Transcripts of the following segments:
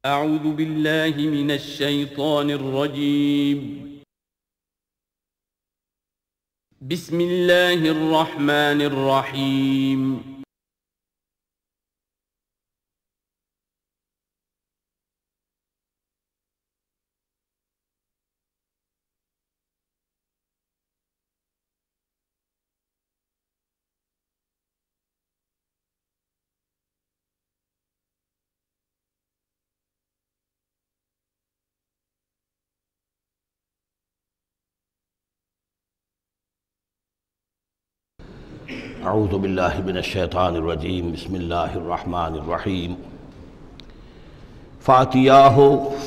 اعوذ باللہ من الشیطان الرجیم بسم اللہ الرحمن الرحیم اعوذ باللہ من الشیطان الرجیم بسم اللہ الرحمن الرحیم فاتیاہ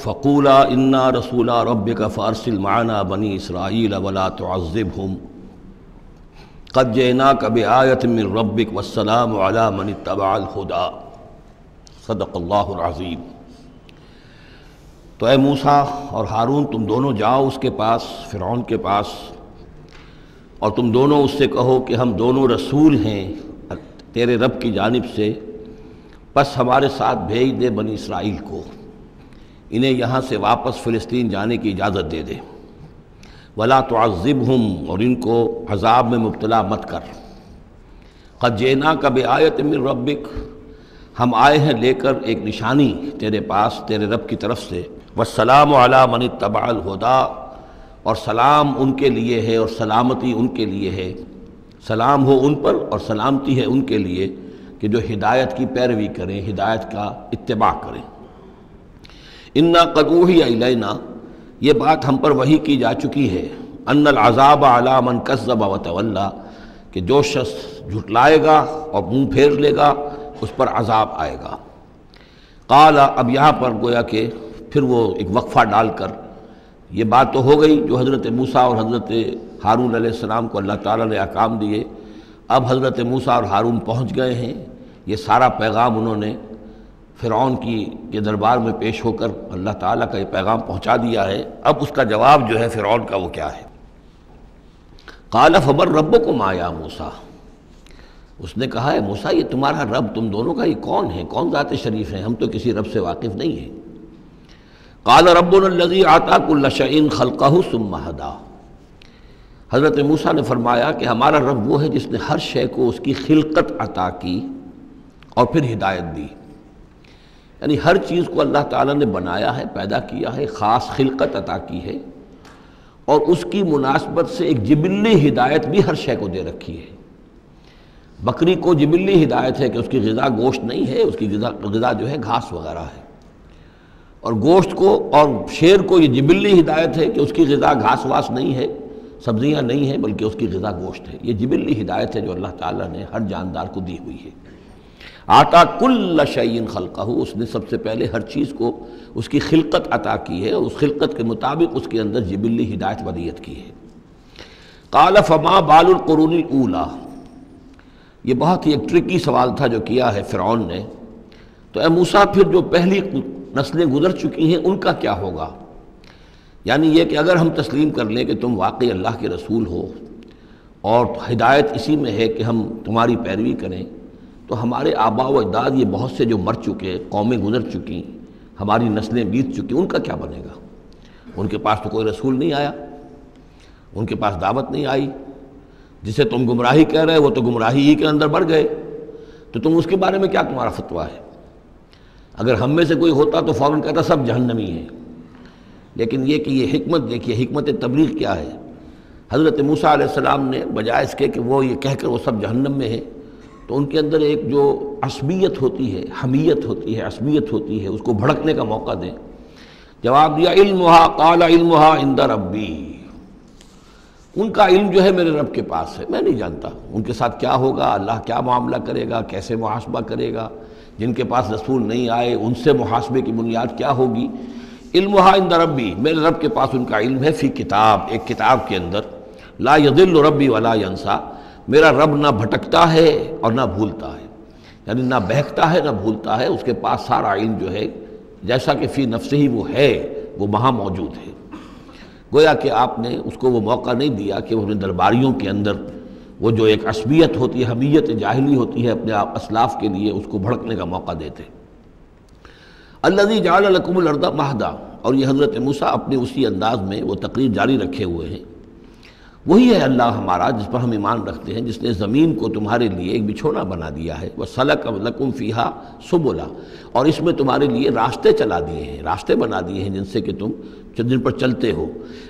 فقولا انا رسولا ربک فارسل معنا بنی اسرائیل ولا تعذبہم قد جئناک بآیۃ من ربک والسلام علی من اتبع الہدی صدق اللہ العظیم۔ تو اے موسیٰ اور ہارون تم دونوں جاؤ اس کے پاس، فرعون کے پاس، اور تم دونوں اس سے کہو کہ ہم دونوں رسول ہیں تیرے رب کی جانب سے، بس ہمارے ساتھ بھیج دے بنی اسرائیل کو، انہیں یہاں سے واپس فلسطین جانے کی اجازت دے دے، ولا تعذبہم اور ان کو عذاب میں مبتلا مت کر، قد جئناک بآیۃ من ربک ہم آئے ہیں لے کر ایک نشانی تیرے پاس تیرے رب کی طرف سے، والسلام علی من اتبع الہدی اور سلام ان کے لیے ہے اور سلامتی ان کے لیے ہے، سلام ہو ان پر اور سلامتی ہے ان کے لیے کہ جو ہدایت کی پیروی کریں، ہدایت کا اتباع کریں۔ انا قد اوحی الینا یہ بات ہم پر وحی کی جا چکی ہے، ان العذاب علی من کذب وتولی کہ جو شخص جھٹلائے گا اور منہ پھیر لے گا اس پر عذاب آئے گا۔ قال اب یہاں پر گویا کہ پھر وہ ایک وقفہ ڈال کر یہ بات تو ہو گئی جو حضرت موسیٰ اور حضرت ہارون علیہ السلام کو اللہ تعالیٰ نے احکام دیے، اب حضرت موسیٰ اور ہارون پہنچ گئے ہیں، یہ سارا پیغام انہوں نے فرعون کے دربار میں پیش ہو کر اللہ تعالیٰ کا یہ پیغام پہنچا دیا ہے۔ اب اس کا جواب جو ہے فرعون کا وہ کیا ہے؟ قال فمن ربکم یا موسیٰ، اس نے کہا ہے موسیٰ یہ تمہارا رب تم دونوں کا یہ کون ہے، کون ذات شریف ہیں، ہم تو کسی رب سے واقف نہیں ہیں۔ قال ربنا الذی اعطی کل شیء خلقہ ثم ہدی، حضرت موسیٰ نے فرمایا کہ ہمارا رب وہ ہے جس نے ہر شے کو اس کی خلقت عطا کی اور پھر ہدایت دی، یعنی ہر چیز کو اللہ تعالیٰ نے بنایا ہے، پیدا کیا ہے، خاص خلقت عطا کی ہے، اور اس کی مناسبت سے ایک جبلی ہدایت بھی ہر شے کو دے رکھی ہے۔ بکری کو جبلی ہدایت ہے کہ اس کی غذا گوشت نہیں ہے، اس کی غذا جو ہے گھاس وغیرہ ہے، اور گوشت کو اور شیر کو یہ جبلی ہدایت ہے کہ اس کی غذا گھاس واس نہیں ہے، سبزیاں نہیں ہیں، بلکہ اس کی غذا گوشت ہے۔ یہ جبلی ہدایت ہے جو اللہ تعالیٰ نے ہر جاندار کو دی ہوئی ہے۔ آتا کل شیء خلقہ، اس نے سب سے پہلے ہر چیز کو اس کی خلقت عطا کی ہے اور اس خلقت کے مطابق اس کے اندر جبلی ہدایت ودیت کی ہے۔ قال فما بال القرون الاولی، یہ بہت ہی ایک ٹرکی سوال تھا جو کیا ہے فرعون نے۔ تو اے موسیٰ پھر جو پہلی نسلیں گزر چکی ہیں ان کا کیا ہوگا؟ یعنی یہ کہ اگر ہم تسلیم کر لیں کہ تم واقعی اللہ کے رسول ہو اور ہدایت اسی میں ہے کہ ہم تمہاری پیروی کریں، تو ہمارے آباء و اجداد یہ بہت سے جو مر چکے، قومیں گزر چکی، ہماری نسلیں بیت چکی، ان کا کیا بنے گا؟ ان کے پاس تو کوئی رسول نہیں آیا، ان کے پاس دعوت نہیں آئی، جسے تم گمراہی کہہ رہے وہ تو گمراہی ہی کے اندر بڑھ گئے، تو تم اس کے بارے میں کیا تمہارا فتویٰ ہے؟ اگر ہم میں سے کوئی ہوتا تو فوراً کہتا سب جہنمی ہیں، لیکن یہ کہ یہ حکمت دیکھیے، حکمت تبلیغ کیا ہے۔ حضرت موسیٰ علیہ السلام نے بجائے اس کے کہ وہ یہ کہہ کر وہ سب جہنم میں ہیں، تو ان کے اندر ایک جو عصبیت ہوتی ہے، حمیت ہوتی ہے، عصبیت ہوتی ہے، اس کو بھڑکنے کا موقع دیں۔ جواب دیا علمہا قال علمہا عند ربی، ان کا علم جو ہے میرے رب کے پاس ہے، میں نہیں جانتا ان کے ساتھ کیا ہوگا، اللہ کیا معاملہ کرے گا، کیسے محاسبہ کرے گا، جن کے پاس رسول نہیں آئے ان سے محاسبے کی بنیاد کیا ہوگی۔ علمہا عند ربی، میرے رب کے پاس ان کا علم ہے، فی کتاب، ایک کتاب کے اندر، لا یضل ربی ولا ینسیٰ، میرا رب نہ بھٹکتا ہے اور نہ بھولتا ہے، یعنی نہ بہکتا ہے نہ بھولتا ہے، اس کے پاس سارا علم جو ہے جیسا کہ فی نفسہ ہی وہ ہے، وہ وہاں موجود ہے۔ گویا کہ آپ نے اس کو وہ موقع نہیں دیا کہ وہ اپنے درباریوں کے اندر وہ جو ایک عصبیت ہوتی ہے، حمیت جاہلی ہوتی ہے اپنے اسلاف کے لیے، اس کو بھڑکنے کا موقع دیتے۔ الذی جعل لکم الارض مہدا، اور یہ حضرت موسیٰ اپنے اسی انداز میں وہ تقریر جاری رکھے ہوئے ہیں، وہی ہے اللہ ہمارا جس پر ہم ایمان رکھتے ہیں، جس نے زمین کو تمہارے لیے ایک بچھونا بنا دیا ہے، وَسَلَكَ لَكُمْ فِيهَا سُبُلًا، اور اس میں تمہارے لیے راستے چلا دیے ہیں، راستے بنا دیے ہیں جن پر چلتے ہو،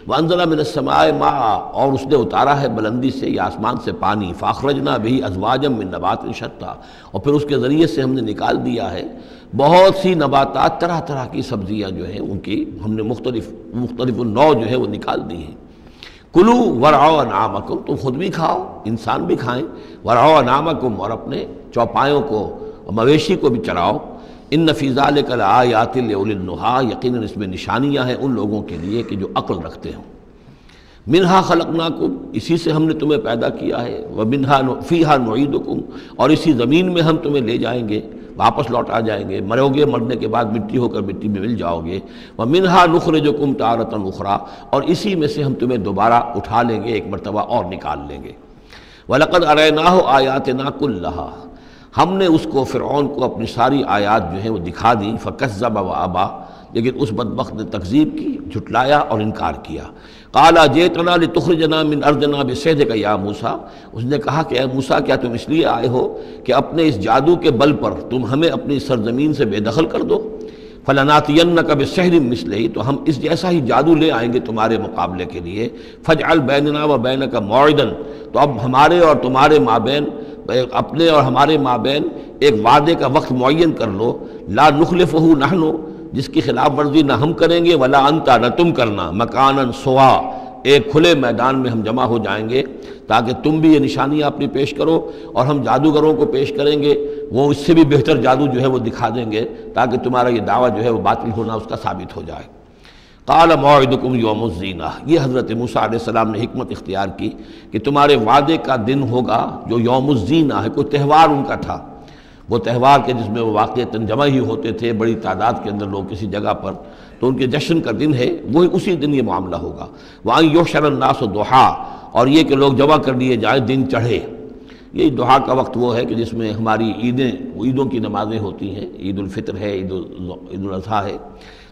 وَأَنزَلَ مِنَ السَّمَاءِ مَاءً، اور اس نے اتارا ہے بلندی سے یا آسمان سے پانی، فَأَخْرَجْنَا بِهِ أَزْوَاجًا مِّن نَبَاتٍ شَتَّىٰ، اور پھر اس کے ذریعے سے ہم نے نکال دیا ہے بہت سی نباتات، طرح طرح کی سبزیاں جو ہیں ان کی ہم نے مختلف النوع جو ہے وہ نکال دی ہیں۔ کلو ورعوا انعامکم، تم خود بھی کھاؤ، انسان بھی کھائیں، ورعوا انعامکم، اور اپنے چوپایوں کو مویشی کو بھی چراؤ، ان فی ذلک لآیات لأولی النہیٰ، یقیناً اس میں نشانیاں ہیں ان لوگوں کے لیے کہ جو عقل رکھتے ہوں۔ منہا خلقناکم، اسی سے ہم نے تمہیں پیدا کیا ہے، ومنہا فیہا نعیدکم، اور اسی زمین میں ہم تمہیں لے جائیں گے، واپس لوٹا جائیں گے، مرو گے، مرنے کے بعد مٹی ہو کر مٹی میں مل جاؤ گے، ومنہا نخرجکم تارۃ اخری، اور اسی میں سے ہم تمہیں دوبارہ اٹھا لیں گے، ایک مرتبہ اور نکال لیں گے۔ وَلَقَدْ أَرَيْنَاهُ آيَاتِنَا كُلَّهَا، ہم نے اس کو فرعون کو اپنی ساری آیات جو ہیں وہ دکھا دی، فَكَذَّبَ وَأَبَى، لیکن اس بدبخت نے تکذیب کی، جھٹلایا اور انکار کیا۔ قَالَ جِئْتَنَا لِتُخْرِجَنَا مِنْ أَرْضِنَا بِسِحْرِكَ يَا موسیٰ، اس نے کہا کہ اے موسیٰ کیا تم اس لیے آئے ہو کہ اپنے اس جادو کے بل پر تم ہمیں اپنی سرزمین سے بے دخل کر دو؟ فَلَنَأْتِيَنَّكَ بِسِحْرٍ مِّثْلِهِ، تو ہم اس جیسا ہی جادو لے آئیں گے تمہارے مقابلے کے لیے۔ فَاجْعَلْ بَيْنَنَا وَبَيْنَكَ مَوْعِدًا، تو اب ہمارے اور تمہارے مابین، اپنے اور ہمارے مابین ایک وعدے کا وقت معین کر لو، لا نخلفہ نحن، جس کی خلاف ورزی نہ ہم کریں گے، ولا انت، نہ تم کرنا، مکاناً سوا، ایک کھلے میدان میں ہم جمع ہو جائیں گے تاکہ تم بھی یہ نشانیاں اپنی پیش کرو اور ہم جادوگروں کو پیش کریں گے، وہ اس سے بھی بہتر جادو جو ہے وہ دکھا دیں گے تاکہ تمہارا یہ دعویٰ جو ہے وہ باطل ہونا اس کا ثابت ہو جائے۔ قال موعدکم یوم الزینہ، یہ حضرت موسیٰ علیہ السلام نے حکمت اختیار کی کہ تمہارے وعدے کا دن ہوگا جو یوم الزینہ ہے، کوئی تہوار ان کا تھا، وہ تہوار کے جس میں وہ واقعتاً جمع ہی ہوتے تھے بڑی تعداد کے اندر لوگ کسی جگہ پر، تو ان کے جشن کا دن ہے، وہی اسی دن یہ معاملہ ہوگا۔ وَأَن يُحْشَرَ النَّاسُ ضُحًى، اور یہ کہ لوگ جمع کر لیے جائیں دن چڑھے۔ یہ دعا کا وقت وہ ہے کہ جس میں ہماری عیدوں کی نمازیں ہوتی ہیں، عید الفطر ہے، عید الاضحیٰ ہے،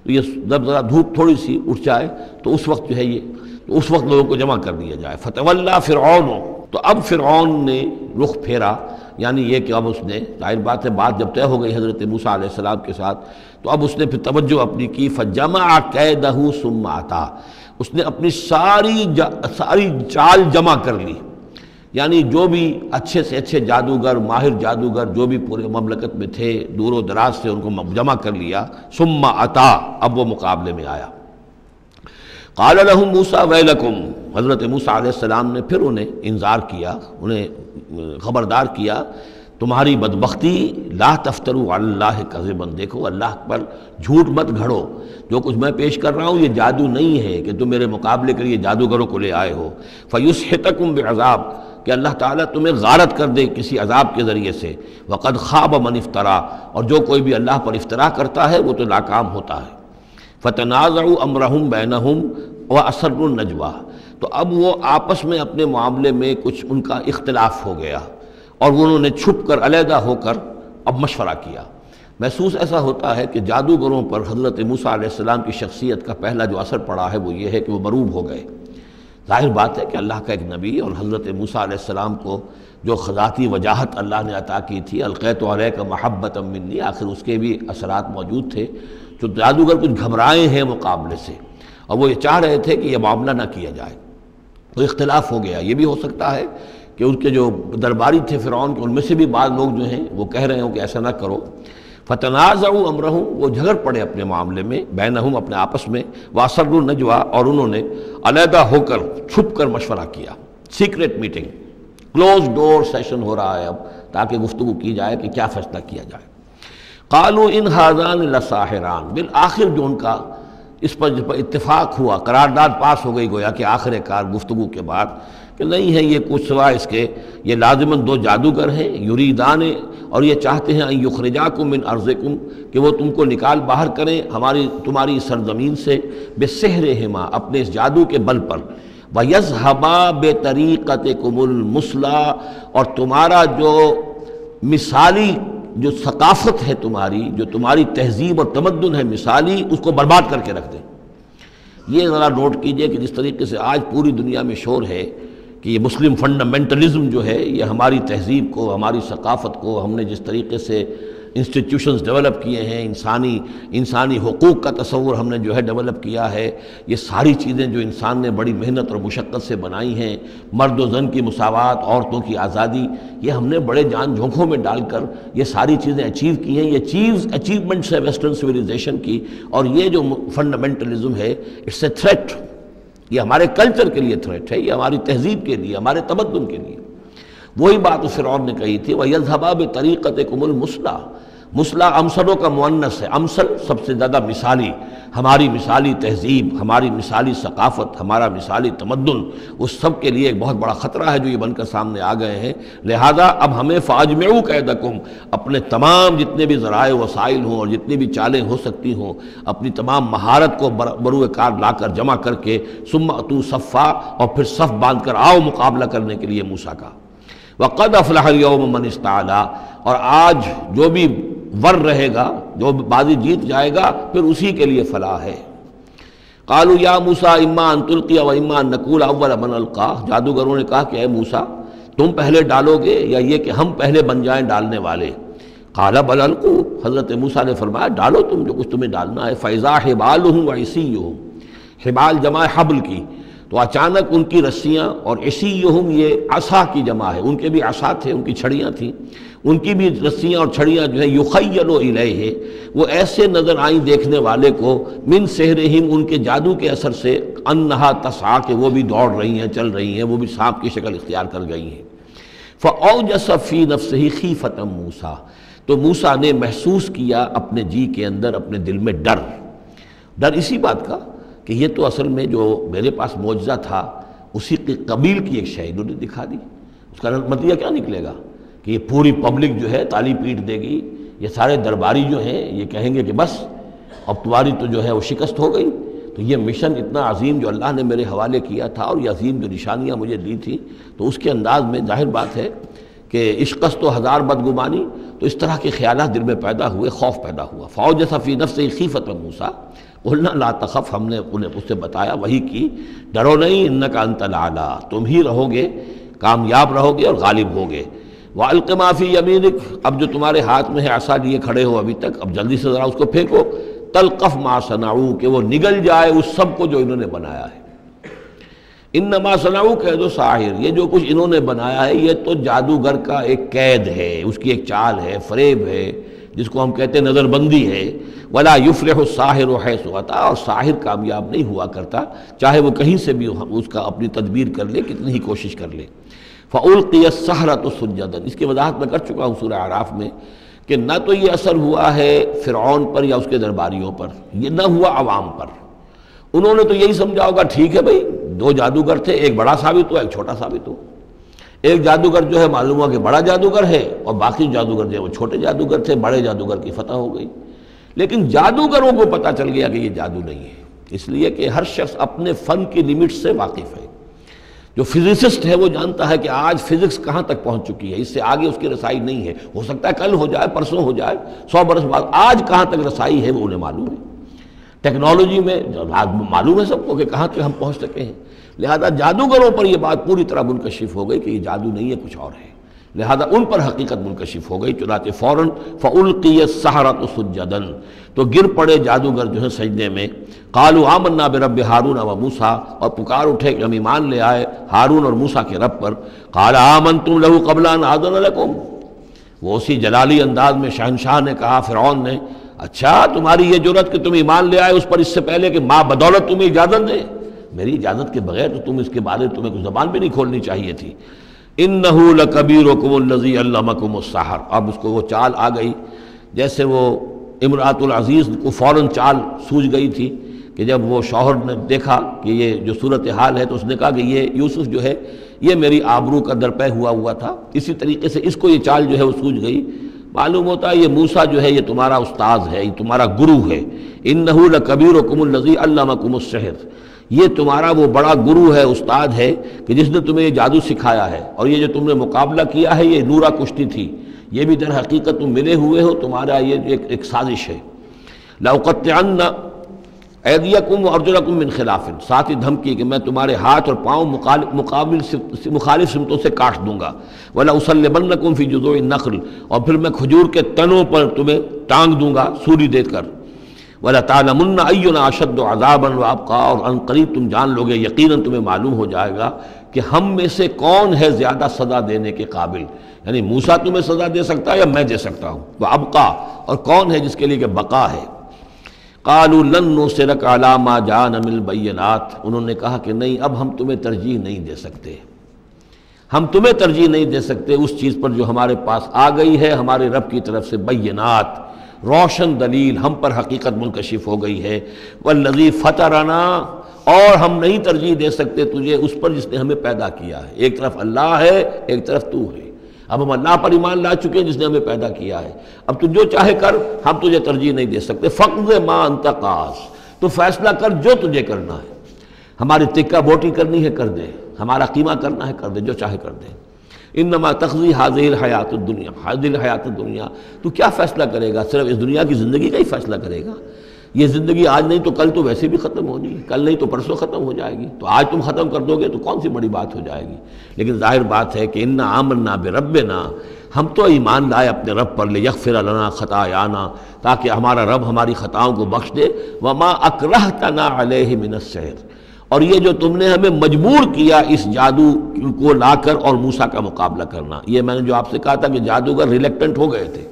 تو یہ جب ذرا دھوپ تھوڑی سی اٹھ جائے تو اس وقت جو ہے یہ، تو اس وقت لوگوں کو جمع کر دیا جائے۔ فَتَوَلَّىٰ فِرْعَوْنُ، تو اب فرعون نے رخ پھیرا، یعنی یہ کہ اب اس نے، ظاہر بات ہے بات جب طے ہو گئی حضرت موسیٰ علیہ السلام کے ساتھ، تو اب اس نے پھر توجہ اپنی کی، فَجَمَعَ كَيْدَهُ ثُمَّ أَتَىٰ، اس نے اپنی ساری چال جمع کر لی، یعنی جو بھی اچھے سے اچھے جادوگر، ماہر جادوگر جو بھی پورے مملکت میں تھے، دور و دراز سے ان کو جمع کر لیا۔ ثُمَّ أَتَىٰ، اب وہ مقابلے میں آیا۔ قال لهم موسیٰ ویلکم، حضرت موسیٰ علیہ السلام نے پھر انہیں انذار کیا، انہیں خبردار کیا، تمہاری بدبختی، لا تفتروا علی اللہ کذبا، دیکھو اللہ پر جھوٹ مت گھڑو، جو کچھ میں پیش کر رہا ہوں یہ جادو نہیں ہے کہ تم میرے مقابلے کے لیے جادوگروں کو لے آئے ہو۔ فیسحتکم بعذاب، کہ اللہ تعالیٰ تمہیں غارت کر دے کسی عذاب کے ذریعے سے۔ وقد خاب من افترا، اور جو کوئی بھی اللہ پر افترا کرتا ہے وہ تو ناکام ہوتا ہے۔ فتنازعوا امرهم بینہم واسروا النجوى، تو اب وہ آپس میں اپنے معاملے میں کچھ ان کا اختلاف ہو گیا اور انہوں نے چھپ کر، علیحدہ ہو کر اب مشورہ کیا۔ محسوس ایسا ہوتا ہے کہ جادوگروں پر حضرت موسیٰ علیہ السلام کی شخصیت کا پہلا جو اثر پڑا ہے وہ یہ ہے کہ وہ مروب ہو گئے۔ ظاہر بات ہے کہ اللہ کا ایک نبی اور حضرت موسیٰ علیہ السلام کو جو ذاتی وجاہت اللہ نے عطا کی تھی، القیت علیک محبۃ منی، آخر اس کے بھی اثرات موجود تھے، جو جادوگر کچھ گھبرائے ہیں مقابلے سے، اور وہ یہ چاہ رہے تھے کہ یہ معاملہ نہ کیا جائے، تو اختلاف ہو گیا۔ یہ بھی ہو سکتا ہے کہ ان کے جو درباری تھے فرعون کے، ان میں سے بھی بعض لوگ جو ہیں وہ کہہ رہے ہوں کہ ایسا نہ کرو۔ فتنازعوا امرهم، وہ جھگڑ پڑے اپنے معاملے میں، بینہم، اپنے آپس میں، واسروا النجوى، اور انہوں نے علیحدہ ہو کر چھپ کر مشورہ کیا، سیکریٹ میٹنگ، کلوز ڈور سیشن ہو رہا ہے اب، تاکہ گفتگو کی جائے کہ کیا فیصلہ کیا جائے۔ قالوا ان هذان لساحران، بالآخر جو ان کا اس پر اتفاق ہوا، قرارداد پاس ہو گئی گویا کہ آخر کار گفتگو کے بعد، کہ نہیں ہے یہ کچھ سوا اس کے، یہ لازماً دو جادوگر ہیں، یریدان، اور یہ چاہتے ہیں ان یخرجاکم من ارضکم، کہ وہ تم کو نکال باہر کریں تمہاری سرزمین سے، بسحرہما، اپنے اس جادو کے بل پر، ویذھبا بطریقتکم المثلی، اور تمہارا جو مثالی جو ثقافت ہے تمہاری، جو تمہاری تہذیب اور تمدن ہے مثالی، اس کو برباد کر کے رکھ دیں۔ یہ ذرا نوٹ کیجئے کہ جس طریقے سے آج پوری دنیا میں شور ہے کہ یہ مسلم فنڈامنٹلزم جو ہے یہ ہماری تہذیب کو، ہماری ثقافت کو، ہم نے جس طریقے سے انسٹیٹیوشنز ڈیولپ کیے ہیں، انسانی حقوق کا تصور ہم نے جو ہے ڈیولپ کیا ہے، یہ ساری چیزیں جو انسان نے بڑی محنت اور مشقت سے بنائی ہیں، مرد و زن کی مساوات، عورتوں کی آزادی، یہ ہم نے بڑے جان جھونکوں میں ڈال کر یہ ساری چیزیں اچیو کی ہیں۔ یہ اچیومنٹس ہے ویسٹرن سویلائزیشن کی، اور یہ جو فنڈامنٹلزم ہے اٹس اے تھریٹ، یہ ہمارے کلچر کے لیے تھریٹ ہے، یہ ہماری تہذیب کے لیے، ہمارے تمدن کے لیے۔ وہی بات اس فرعون نے کہی تھی، وَيَذْهَبَا بِطَرِيقَتِكُمُ الْمُثْلَىٰ، مثلا امثلوں کا مؤنث ہے، امثل سب سے زیادہ مثالی، ہماری مثالی تہذیب، ہماری مثالی ثقافت، ہمارا مثالی تمدن، اس سب کے لیے ایک بہت بڑا خطرہ ہے جو یہ بن کر سامنے آ گئے ہیں۔ لہذا اب ہمیں فَأَجْمِعُوا كَيْدَكُمْ، اپنے تمام جتنے بھی ذرائع وسائل ہوں اور جتنی بھی چالیں ہو سکتی ہوں، اپنی تمام مہارت کو بروئے کار لا کر جمع کر کے ثُمَّ أْتُوا صَفًّا، اور پھر صف باندھ کر آؤ مقابلہ کرنے کے لیے موسیٰ کا۔ وَقَدْ أَفْلَحَ الْيَوْمَ مَنِ اسْتَعْلَىٰ، اور آج جو بھی ور رہے گا، جو بازی جیت جائے گا، پھر اسی کے لیے فلاح ہے۔ قالوا یا موسیٰ اما ان تلقی و اما ان نکون اول من القا، جادوگروں نے کہا کہ اے موسیٰ تم پہلے ڈالو گے یا یہ کہ ہم پہلے بن جائیں ڈالنے والے؟ قال بل القوا، حضرت موسیٰ نے فرمایا ڈالو تم جو کچھ تمہیں ڈالنا ہے۔ فاذا حبالهم وعصیهم، حبال جمع حبل کی، تو اچانک ان کی رسیاں، اور عصیہم یہ عصا کی جمع ہے، ان کے بھی عصا تھے، ان کی چھڑیاں تھیں، ان کی بھی رسیاں اور چھڑیاں جو ہے یخیل الیہ، وہ ایسے نظر آئیں دیکھنے والے کو، من سحرہم، ان کے جادو کے اثر سے، انہا تسعی، کہ وہ بھی دوڑ رہی ہیں، چل رہی ہیں، وہ بھی سانپ کی شکل اختیار کر گئی ہیں۔ فاوجس فی نفسہ خیفۃ موسیٰ، تو موسیٰ نے محسوس کیا اپنے جی کے اندر، اپنے دل میں ڈر اسی بات کا کہ یہ تو اصل میں جو میرے پاس معجزہ تھا اسی کے قبیل کی ایک شے انہوں نے دکھا دی، اس کا نتیجہ کیا نکلے گا کہ یہ پوری پبلک جو ہے تالی پیٹ دے گی، یہ سارے درباری جو ہیں یہ کہیں گے کہ بس اب تمہاری تو جو ہے وہ شکست ہو گئی۔ تو یہ مشن اتنا عظیم جو اللہ نے میرے حوالے کیا تھا، اور یہ عظیم جو نشانیاں مجھے دی تھیں، تو اس کے انداز میں ظاہر بات ہے کہ عشقست و ہزار بدگمانی، تو اس طرح کے خیالات دل میں پیدا ہوئے، خوف پیدا ہوا۔ فاوجس فی نفسہ خیفۃ موسیٰ قلنا لا تخف، ہم نے انہیں اس سے بتایا، وہی کی، ڈرو نہیں، انک انت الاعلیٰ، تم ہی رہو گے، کامیاب رہو گے اور غالب ہوگے۔ وَأَلْقِ مَا فِي يَمِينِكَ، اب جو تمہارے ہاتھ میں ہے عصا لیے کھڑے ہو ابھی تک، اب جلدی سے ذرا اس کو پھینکو، تلقف ما صنعوا، کہ وہ نگل جائے اس سب کو جو انہوں نے بنایا ہے۔ انما صنعوا کید ساحر، یہ جو کچھ انہوں نے بنایا ہے یہ تو جادوگر کا ایک قید ہے، اس کی ایک چال ہے، فریب ہے، جس کو ہم کہتے ہیں نظر بندی ہے۔ ولا یفلح الساحر حیث اتی، اور ساحر کامیاب نہیں ہوا کرتا چاہے وہ کہیں سے بھی اس کا اپنی تدبیر کر لے، کتنی ہی کوشش کر لے۔ فَأُلْقِيَ السَّحَرَةُ سُجَّدًا، اس کی وضاحت میں کر چکا ہوں سورہ اعراف میں کہ نہ تو یہ اثر ہوا ہے فرعون پر یا اس کے درباریوں پر، یہ نہ ہوا عوام پر۔ انہوں نے تو یہی سمجھا ہوگا ٹھیک ہے بھائی، دو جادوگر تھے، ایک بڑا ثابت ہوا، ایک چھوٹا ثابت ہوا۔ ایک جادوگر جو ہے معلوم ہوا کہ بڑا جادوگر ہے، اور باقی جادوگر جو ہے وہ چھوٹے جادوگر تھے، بڑے جادوگر کی فتح ہو گئی۔ لیکن جادوگروں کو پتہ چل گیا کہ یہ جادو نہیں ہے، اس لیے کہ ہر شخص اپنے فن کی لیمٹ سے واقف ہے۔ جو فزسسٹ ہے وہ جانتا ہے کہ آج فزکس کہاں تک پہنچ چکی ہے، اس سے آگے اس کی رسائی نہیں ہے، ہو سکتا ہے کل ہو جائے، پرسوں ہو جائے، 100 برس بعد، آج کہاں تک رسائی ہے وہ انہیں معلوم ہے۔ ٹیکنالوجی میں معلوم ہے سب کو کہ کہاں تک ہم پہنچ سکے ہیں، لہذا جادوگروں پر یہ بات پوری طرح منکشف ہو گئی کہ یہ جادو نہیں ہے، کچھ اور ہے، لہذا ان پر حقیقت منکشف ہو گئی۔ چنانچہ فوراً فَأُلْقِيَ السَّحَرَةُ سُجَّدًا، تو گر پڑے جادوگر جو ہیں سجدے میں۔ قالوا آمنا برب ہارون و موسیٰ، اور پکار اٹھے کہ ہم ایمان لے آئے ہارون اور موسیٰ کے رب پر۔ قال آمنتم لہ قبل ان آذن لکم، وہ اسی جلالی انداز میں شہنشاہ نے کہا، فرعون نے، اچھا تمہاری یہ جرت کہ تم ایمان لے آئے اس پر اس سے پہلے کہ ماں بدولت تمہیں اجازت دے، میری اجازت کے بغیر تو تم اس کے بارے تمہیں کوئی زبان بھی نہیں کھولنی چاہیے تھی۔ انہ لکبیرکم الذی علمکم السحر، اب اس کو وہ چال آ گئی، جیسے وہ امرأۃ العزیز کو فوراً چال سوجھ گئی تھی کہ جب وہ شوہر نے دیکھا کہ یہ جو صورتحال ہے تو اس نے کہا کہ یہ یوسف جو ہے یہ میری آبرو کا درپے ہوا تھا، اسی طریقے سے اس کو یہ چال جو ہے وہ سوجھ گئی۔ معلوم ہوتا ہے یہ موسیٰ جو ہے یہ تمہارا استاذ ہے، یہ تمہارا گرو ہے۔ انہ لکبیرکم الذی علمکم السحر، یہ تمہارا وہ بڑا گرو ہے، استاد ہے کہ جس نے تمہیں یہ جادو سکھایا ہے، اور یہ جو تم نے مقابلہ کیا ہے یہ نورا کشتی تھی، یہ بھی در حقیقت تم ملے ہوئے ہو، تمہارا یہ ایک سازش ہے۔ لَأُقَطِّعَنَّ ایدیکم وارجلکم من خلاف، ساتھ ہی دھمکی کہ میں تمہارے ہاتھ اور پاؤں مخالف سمتوں سے کاٹ دوں گا۔ وَلَأُصَلِّبَنَّكُمْ فِي جُذُوعِ النَّخْلِ، اور پھر میں کھجور کے تنوں پر تمہیں ٹانگ دوں گا سولی دے کر۔ وَلَتَعْلَمُنَّ أَيُّنَا أَشَدُّ عَذَابًا وَأَبْقَىٰ، اور ان قریب تم جان لوگے، یقیناً تمہیں معلوم ہو جائے گا کہ ہم میں سے کون ہے زیادہ سزا دینے کے قابل، یعنی موسیٰ تمہیں سزا دے سکتا ہے یا میں دے سکتا ہوں، وَأَبْقَىٰ، اور کون ہے جس کے لیے کہ بقا ہے۔ قالوا لن نُصِرَكَ عَلَىٰ مَا جَاءَنَا مِنَ الْبَيِّنَاتِ، انہوں نے کہا کہ نہیں، اب ہم تمہیں ترجیح نہیں دے سکتے، ہم تمہیں ترجیح نہیں دے سکتے اس چیز پر جو ہمارے پاس آ گئی ہے ہمارے رب کی طرف سے، بینات، روشن دلیل ہم پر حقیقت منکشف ہو گئی ہے۔ والذی فطرنا، اور ہم نہیں ترجیح دے سکتے تجھے اس پر جس نے ہمیں پیدا کیا ہے، ایک طرف اللہ ہے ایک طرف تو ہے، اب ہم اللہ پر ایمان لا چکے ہیں جس نے ہمیں پیدا کیا ہے، اب تو جو چاہے کر، ہم تجھے ترجیح نہیں دے سکتے۔ فقض ما انت قاض، تو فیصلہ کر جو تجھے کرنا ہے، ہماری تکہ بوٹی کرنی ہے کر دے، ہمارا قیمہ کرنا ہے کر دے، جو چاہے کر دے۔ انما تقضی هذه الحیات الدنیا، هذه الحیات الدنیا، تو کیا فیصلہ کرے گا؟ صرف اس دنیا کی زندگی کا ہی فیصلہ کرے گا؟ یہ زندگی آج نہیں تو کل تو ویسے بھی ختم ہونی ہے، کل نہیں تو پرسوں ختم ہو جائے گی، تو آج تم ختم کر دو گے تو کون سی بڑی بات ہو جائے گی؟ لیکن ظاہر بات ہے کہ انا آمنا بربنا، ہم تو ایمان لائے اپنے رب پر، لیغفر لنا خطایانا، تاکہ ہمارا رب ہماری خطاؤں کو بخش دے، وما اکرہتنا علیہ من السحر، اور یہ جو تم نے ہمیں مجبور کیا اس جادو کو لا کر اور موسیٰ کا مقابلہ کرنا، یہ میں نے جو آپ سے کہا تھا کہ جادوگر ریلیکٹنٹ ہو گئے تھے،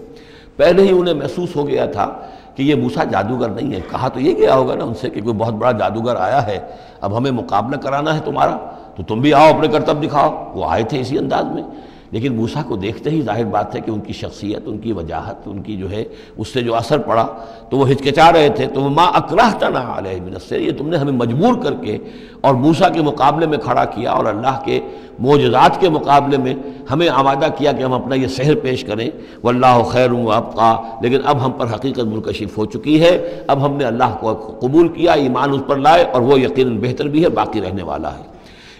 پہلے ہی انہیں محسوس ہو گیا تھا کہ یہ موسیٰ جادوگر نہیں ہے، کہا تو یہ گیا ہوگا نا ان سے کہ کوئی بہت بڑا جادوگر آیا ہے، اب ہمیں مقابلہ کرانا ہے تمہارا، تو تم بھی آؤ اپنے کرتب دکھاؤ۔ وہ آئے تھے اسی انداز میں، لیکن موسیٰ کو دیکھتے ہی ظاہر بات ہے کہ ان کی شخصیت، ان کی وجاہت، ان کی جو ہے اس سے جو اثر پڑا تو وہ ہچکچا رہے تھے، تو ما اکرہتنا علیہ من السحر، یہ تم نے ہمیں مجبور کر کے اور موسیٰ کے مقابلے میں کھڑا کیا اور اللہ کے معجزات کے مقابلے میں ہمیں آمادہ کیا کہ ہم اپنا یہ سحر پیش کریں۔ واللہ خیر وابقیٰ، لیکن اب ہم پر حقیقت منکشف ہو چکی ہے، اب ہم نے اللہ کو قبول کیا، ایمان اس پر لائے، اور وہ یقیناً بہتر بھی ہے، باقی رہنے والا ہے۔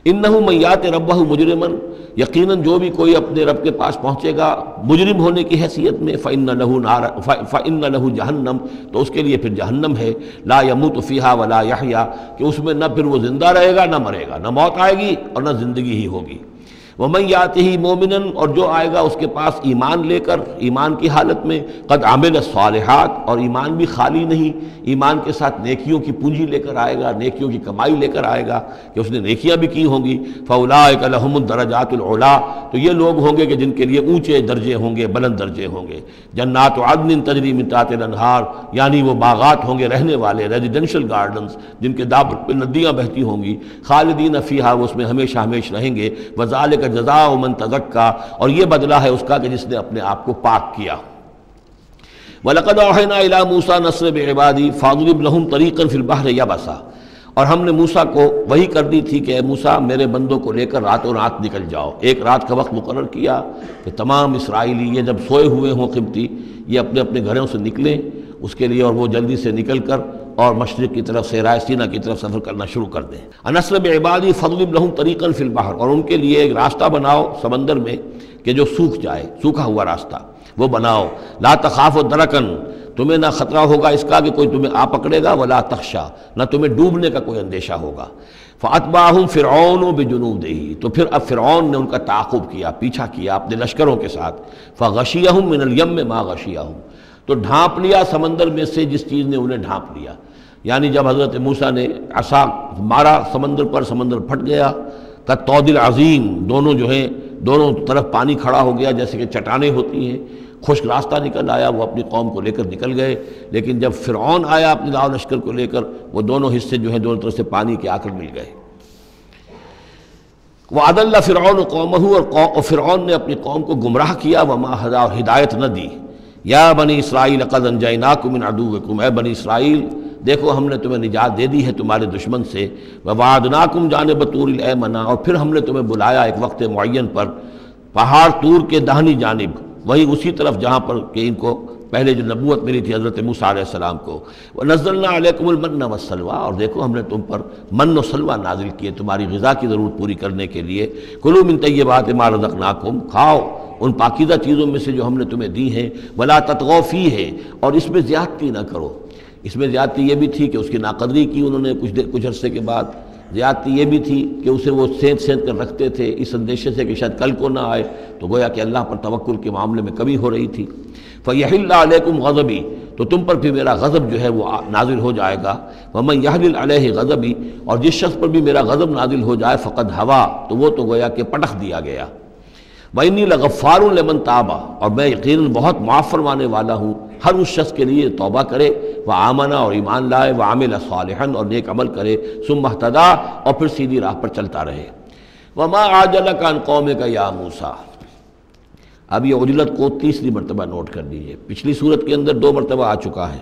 انہ من یات ربہ مجرما، یقیناً جو بھی کوئی اپنے رب کے پاس پہنچے گا مجرم ہونے کی حیثیت میں، فإن لہ جہنم، تو اس کے لیے پھر جہنم ہے، لا یموت فیہا ولا یحیا، کہ اس میں نہ پھر وہ زندہ رہے گا نہ مرے گا، نہ موت آئے گی اور نہ زندگی ہی ہوگی۔ ومن یاتہ مومنا، اور جو آئے گا اس کے پاس ایمان لے کر، ایمان کی حالت میں، قد عمل الصالحات، اور ایمان بھی خالی نہیں، ایمان کے ساتھ نیکیوں کی پونجی لے کر آئے گا، نیکیوں کی کمائی لے کر آئے گا کہ اس نے نیکیاں بھی کی ہوں گی۔ فاولئک لہم الدرجات العلی، تو یہ لوگ ہوں گے کہ جن کے لیے اونچے درجے ہوں گے، بلند درجے ہوں گے۔ جنات عدن تجری من تحتها الانہار، یعنی وہ باغات ہوں گے رہنے والے، ریزیڈینشل گارڈنز جن کے دامن پہ ندیاں بہتی ہوں گی، خالدین فیہا، وہ اس میں ہمیشہ ہمیش رہیں گے۔ وذالک جزاء من تزکا، اور یہ بدلہ ہے اس کا کہ جس نے اپنے آپ کو پاک کیا۔ وَلَقَدْ أَوْحَيْنَا إِلَىٰ مُوسَىٰ نَسْرِ بِعِبَادِي فَاضْرِبْ لَهُمْ طَرِيقًا فِي الْبَحْرِ يَبَسًا، اور ہم نے موسیٰ کو وہی کر دی تھی کہ اے موسیٰ میرے بندوں کو لے کر راتوں رات نکل جاؤ، ایک رات کا وقت مقرر کیا کہ تمام اسرائیلی یہ جب سوئے ہوئے ہوں قبطی، یہ اپنے اپنے گھروں سے نکلیں اس کے لیے، اور وہ جلدی سے نکل کر اور مشرق کی طرف صحرائے سینا کی طرف سفر کرنا شروع کر دیں۔ نسر بعبادی فضرب لہم طریقا فی البحر، اور ان کے لیے ایک راستہ بناؤ سمندر میں کہ جو سوکھ جائے، سوکھا ہوا راستہ وہ بناؤ۔ لا تخاف درکن، تمہیں نہ خطرہ ہوگا اس کا کہ کوئی تمہیں آ پکڑے گا، ولا تخشا، نہ تمہیں ڈوبنے کا کوئی اندیشہ ہوگا۔ فاتبعہم فرعون بجنودہ، تو پھر اب فرعون نے ان کا تعاقب کیا، پیچھا کیا اپنے لشکروں کے ساتھ۔ فغشیہم من الیم ما غشیہم، تو ڈھانپ لیا سمندر میں سے جس چیز نے انہیں ڈھانپ لیا، یعنی جب حضرت موسیٰ نے عصا مارا سمندر پر، سمندر پھٹ گیا، کالطود العظیم، دونوں جو ہیں دونوں طرف پانی کھڑا ہو گیا جیسے کہ چٹانیں ہوتی ہیں، خشک راستہ نکل آیا، وہ اپنی قوم کو لے کر نکل گئے۔ لیکن جب فرعون آیا اپنے لاؤ لشکر کو لے کر، وہ دونوں حصے جو ہیں دونوں طرف سے پانی کے آ کر مل گئے۔ وَأَضَلَّ فِرْعَوْنُ قَوْمَهُ، اور فرعون نے اپنی قوم کو گمراہ کیا، وَمَا هَدَىٰ، اور ہدایت نہ دی۔ یا بنی اسرائیل قد انجیناکم من عدوکم، اے بنی اسرائیل دیکھو ہم نے تمہیں نجات دے دی ہے تمہارے دشمن سے۔ ووعدناکم جانب طور الایمن، اور پھر ہم نے تمہیں بلایا ایک وقت معین پر پہاڑ طور کے داہنی جانب، وہی اسی طرف جہاں پر کہ ان کو پہلے جو نبوت ملی تھی حضرت موسیٰ علیہ السلام کو۔ وَنَزَّلْنَا عَلَيْكُمُ الْمَنَّ وَالسَّلْوَىٰ، اور دیکھو ہم نے تم پر من و سلوہ نازل کیے تمہاری غذا کی ضرورت پوری کرنے کے لیے۔ کُلُوا مِن طَیِّبَاتِ مَا رَزَقْنَاکُم، کھاؤ ان پاکیزہ چیزوں میں سے جو ہم نے تمہیں دی ہیں، ولا تطغوا فیہ، اور اس میں زیادتی نہ کرو۔ اس میں زیادتی یہ بھی تھی کہ اس کی ناقدری کی انہوں نے کچھ عرصے کے بعد، زیادتی یہ بھی تھی کہ اسے وہ سینت کر رکھتے تھے اس اندیشے سے کہ شاید کل کو نہ آئے، تو گویا کہ اللہ پر توکل کے معاملے میں کمی ہو رہی تھی۔ فَيَحِلَّ عَلَيْكُمْ غَضَبِي، تو تم پر بھی میرا غضب جو ہے وہ نازل ہو جائے گا۔ وَمَنْ يَحْلِلْ عَلَيْهِ غَضَبِي، اور جس شخص پر بھی میرا غضب نازل ہو جائے فقد ہوا، تو وہ تو گویا کہ پٹخ دیا گیا۔ وَإِنِّي لَغَفَّارٌ لِمَنْ تَابَ، اور میں یقیناً بہت معاف فرمانے والا ہوں ہر اس شخص کے لیے توبہ کرے، وَآمَنَ، اور ایمان لائے، وَعَمِلَ صَالِحًا، اور نیک عمل کرے، ثُمَّ اهْتَدَىٰ، اور پھر سیدھی راہ پر چلتا رہے۔ وَمَا أَعْجَلَكَ عَنْ قَوْمِكَ يَا مُوسَىٰ، اب یہ عجلت کو تیسری مرتبہ نوٹ کر لیجیے، پچھلی صورت کے اندر 2 مرتبہ آ چکا ہے۔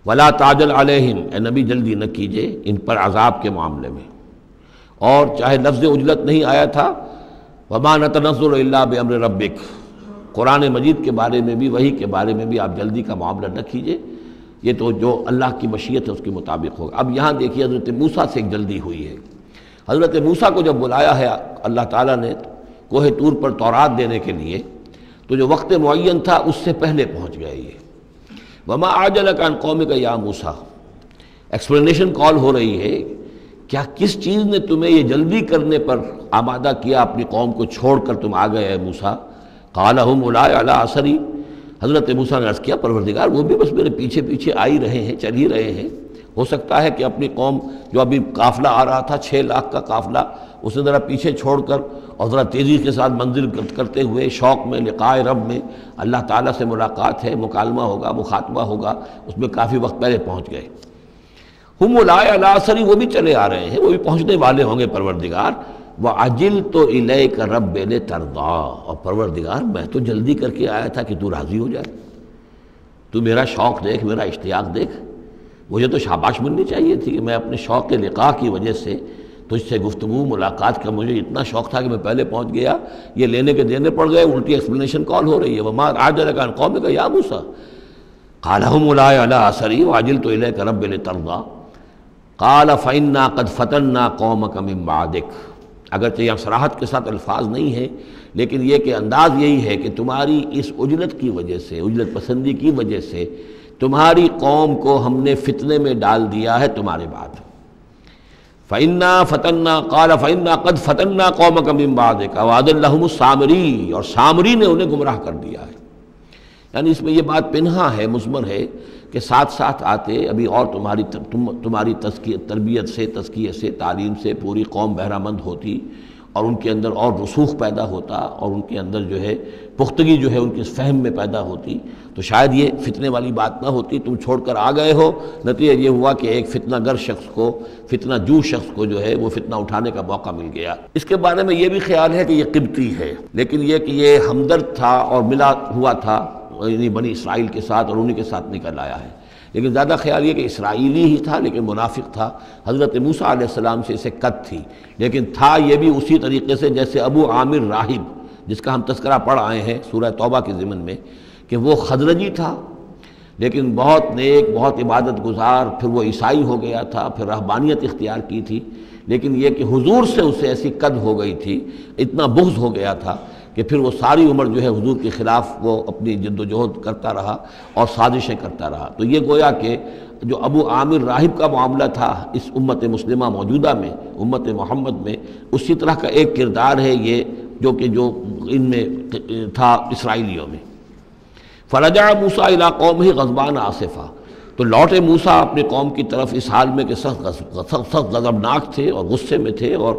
وَلَا تَعْجَلْ عَلَيْهِمْ، اے نبی جلدی نہ کیجیے ان پر عذاب کے معاملے میں، اور چاہے لفظ عجلت نہیں آیا تھا، وَمَا نَتَنَزَّلُ إِلَّا بِأَمْرِ رَبِّكَ، قرآن مجید کے بارے میں بھی، وحی کے بارے میں بھی آپ جلدی کا معاملہ نہ کیجیے، یہ تو جو اللہ کی مشیت ہے اس کے مطابق ہوگا۔ اب یہاں دیکھیے حضرت موسیٰ سے ایک جلدی ہوئی ہے۔ حضرت موسیٰ کو جب بلایا ہے اللہ تعالیٰ نے کوہ طور پر تورات دینے کے لیے، تو جو وقت معین تھا اس سے پہلے پہنچ گئے یہ۔ وَمَا أَعْجَلَكَ عَنْ قَوْمِكَ يَا مُوسَىٰ، ایکسپلینیشن کال ہو رہی ہے، کیا کس چیز نے تمہیں یہ جلدی کرنے پر آمادہ کیا، اپنی قوم کو چھوڑ کر تم آ گئے اے موسیٰ؟ قَالَ هُمْ أُولَٰئِكَ عَلَىٰ أَثَرِي، حضرت موسیٰ نے عرض کیا پروردگار وہ بھی بس میرے پیچھے پیچھے آ ہی رہے ہیں، چل ہی رہے ہیں۔ ہو سکتا ہے کہ اپنی قوم جو ابھی قافلہ آ رہا تھا 6 لاکھ کا قافلہ، اسے ذرا پیچھے چھوڑ کر اور ذرا تیزی کے ساتھ منزل کرتے ہوئے شوق میں، لقائے رب میں، اللہ تعالیٰ سے ملاقات ہے، مکالمہ ہوگا، مخاطبہ ہوگا، اس میں کافی وقت پہلے پہنچ گئے۔ ہم اولئک علی اثری، وہ بھی چلے آ رہے ہیں، وہ بھی پہنچنے والے ہوں گے پروردگار۔ وعجلت الیک رب لترضیٰ، اور پروردگار میں تو جلدی کر کے آیا تھا کہ تو راضی ہو جائے، تو میرا شوق دیکھ، میرا اشتیاق دیکھ۔ مجھے تو شاباش ملنی چاہیے تھی کہ میں اپنے شوق لقاء کی وجہ سے تجھ سے گفتگو ملاقات کا مجھے اتنا شوق تھا کہ میں پہلے پہنچ گیا، یہ لینے کے دینے پڑ گئے، الٹی ایکسپلینیشن کال ہو رہی ہے۔ وما أعجلك عن قومك يا موسى قال هم أولئك على أثري وعجلت إليك رب لترضى قال فإنا قد فتنا قومك من بعدك، اگرچہ یہاں صراحت کے ساتھ الفاظ نہیں ہیں، لیکن یہ کہ انداز یہی ہے کہ تمہاری اس عجلت کی وجہ سے، عجلت پسندی کی وجہ سے تمہاری قوم کو ہم نے فتنے میں ڈال دیا ہے تمہارے بعد۔ فَإِنَّا فَتَنَّا قَالَ فَإِنَّا قَدْ فَتَنَّا قَوْمَكَ مِن بَعْدِكَ وَأَضَلَّهُمُ السَّامِرِيُّ، اور سامری نے انہیں گمراہ کر دیا ہے۔ یعنی اس میں یہ بات پنہا ہے، مضمر ہے کہ ساتھ ساتھ آتے ابھی اور تمہاری تربیت سے، تزکیے سے، تعلیم سے پوری قوم بہرہ مند ہوتی، اور ان کے اندر اور رسوخ پیدا ہوتا، اور ان کے اندر جو ہے پختگی جو ہے ان کے فہم میں پیدا ہوتی، تو شاید یہ فتنے والی بات نہ ہوتی۔ تم چھوڑ کر آ گئے ہو، نتیجہ یہ ہوا کہ ایک فتنہ گر شخص کو، فتنہ جو شخص کو جو ہے وہ فتنہ اٹھانے کا موقع مل گیا۔ اس کے بارے میں یہ بھی خیال ہے کہ یہ قبطی ہے، لیکن یہ کہ یہ ہمدرد تھا اور ملا ہوا تھا یعنی بنی اسرائیل کے ساتھ، اور انہی کے ساتھ نکل آیا ہے، لیکن زیادہ خیال یہ کہ اسرائیلی ہی تھا لیکن منافق تھا۔ حضرت موسیٰ علیہ السلام سے اسے قد تھی، لیکن تھا یہ بھی اسی طریقے سے جیسے ابو عامر راہب، جس کا ہم تذکرہ پڑھ آئے ہیں سورہ توبہ کے ضمن میں، کہ وہ خزرجی تھا لیکن بہت نیک، بہت عبادت گزار، پھر وہ عیسائی ہو گیا تھا، پھر رہبانیت اختیار کی تھی، لیکن یہ کہ حضور سے اسے ایسی قد ہو گئی تھی، اتنا بغض ہو گیا تھا کہ پھر وہ ساری عمر جو ہے حضور کے خلاف وہ اپنی جد و جہد کرتا رہا اور سازشیں کرتا رہا۔ تو یہ گویا کہ جو ابو عامر راہب کا معاملہ تھا اس امت مسلمہ موجودہ میں، امت محمد میں، اسی طرح کا ایک کردار ہے یہ جو ان میں تھا اسرائیلیوں میں۔ فرجع موسیٰ الی قومہ غضبان آسفا، تو لوٹے موسیٰ اپنے قوم کی طرف اس حال میں کہ سخت غضبناک تھے اور غصے میں تھے اور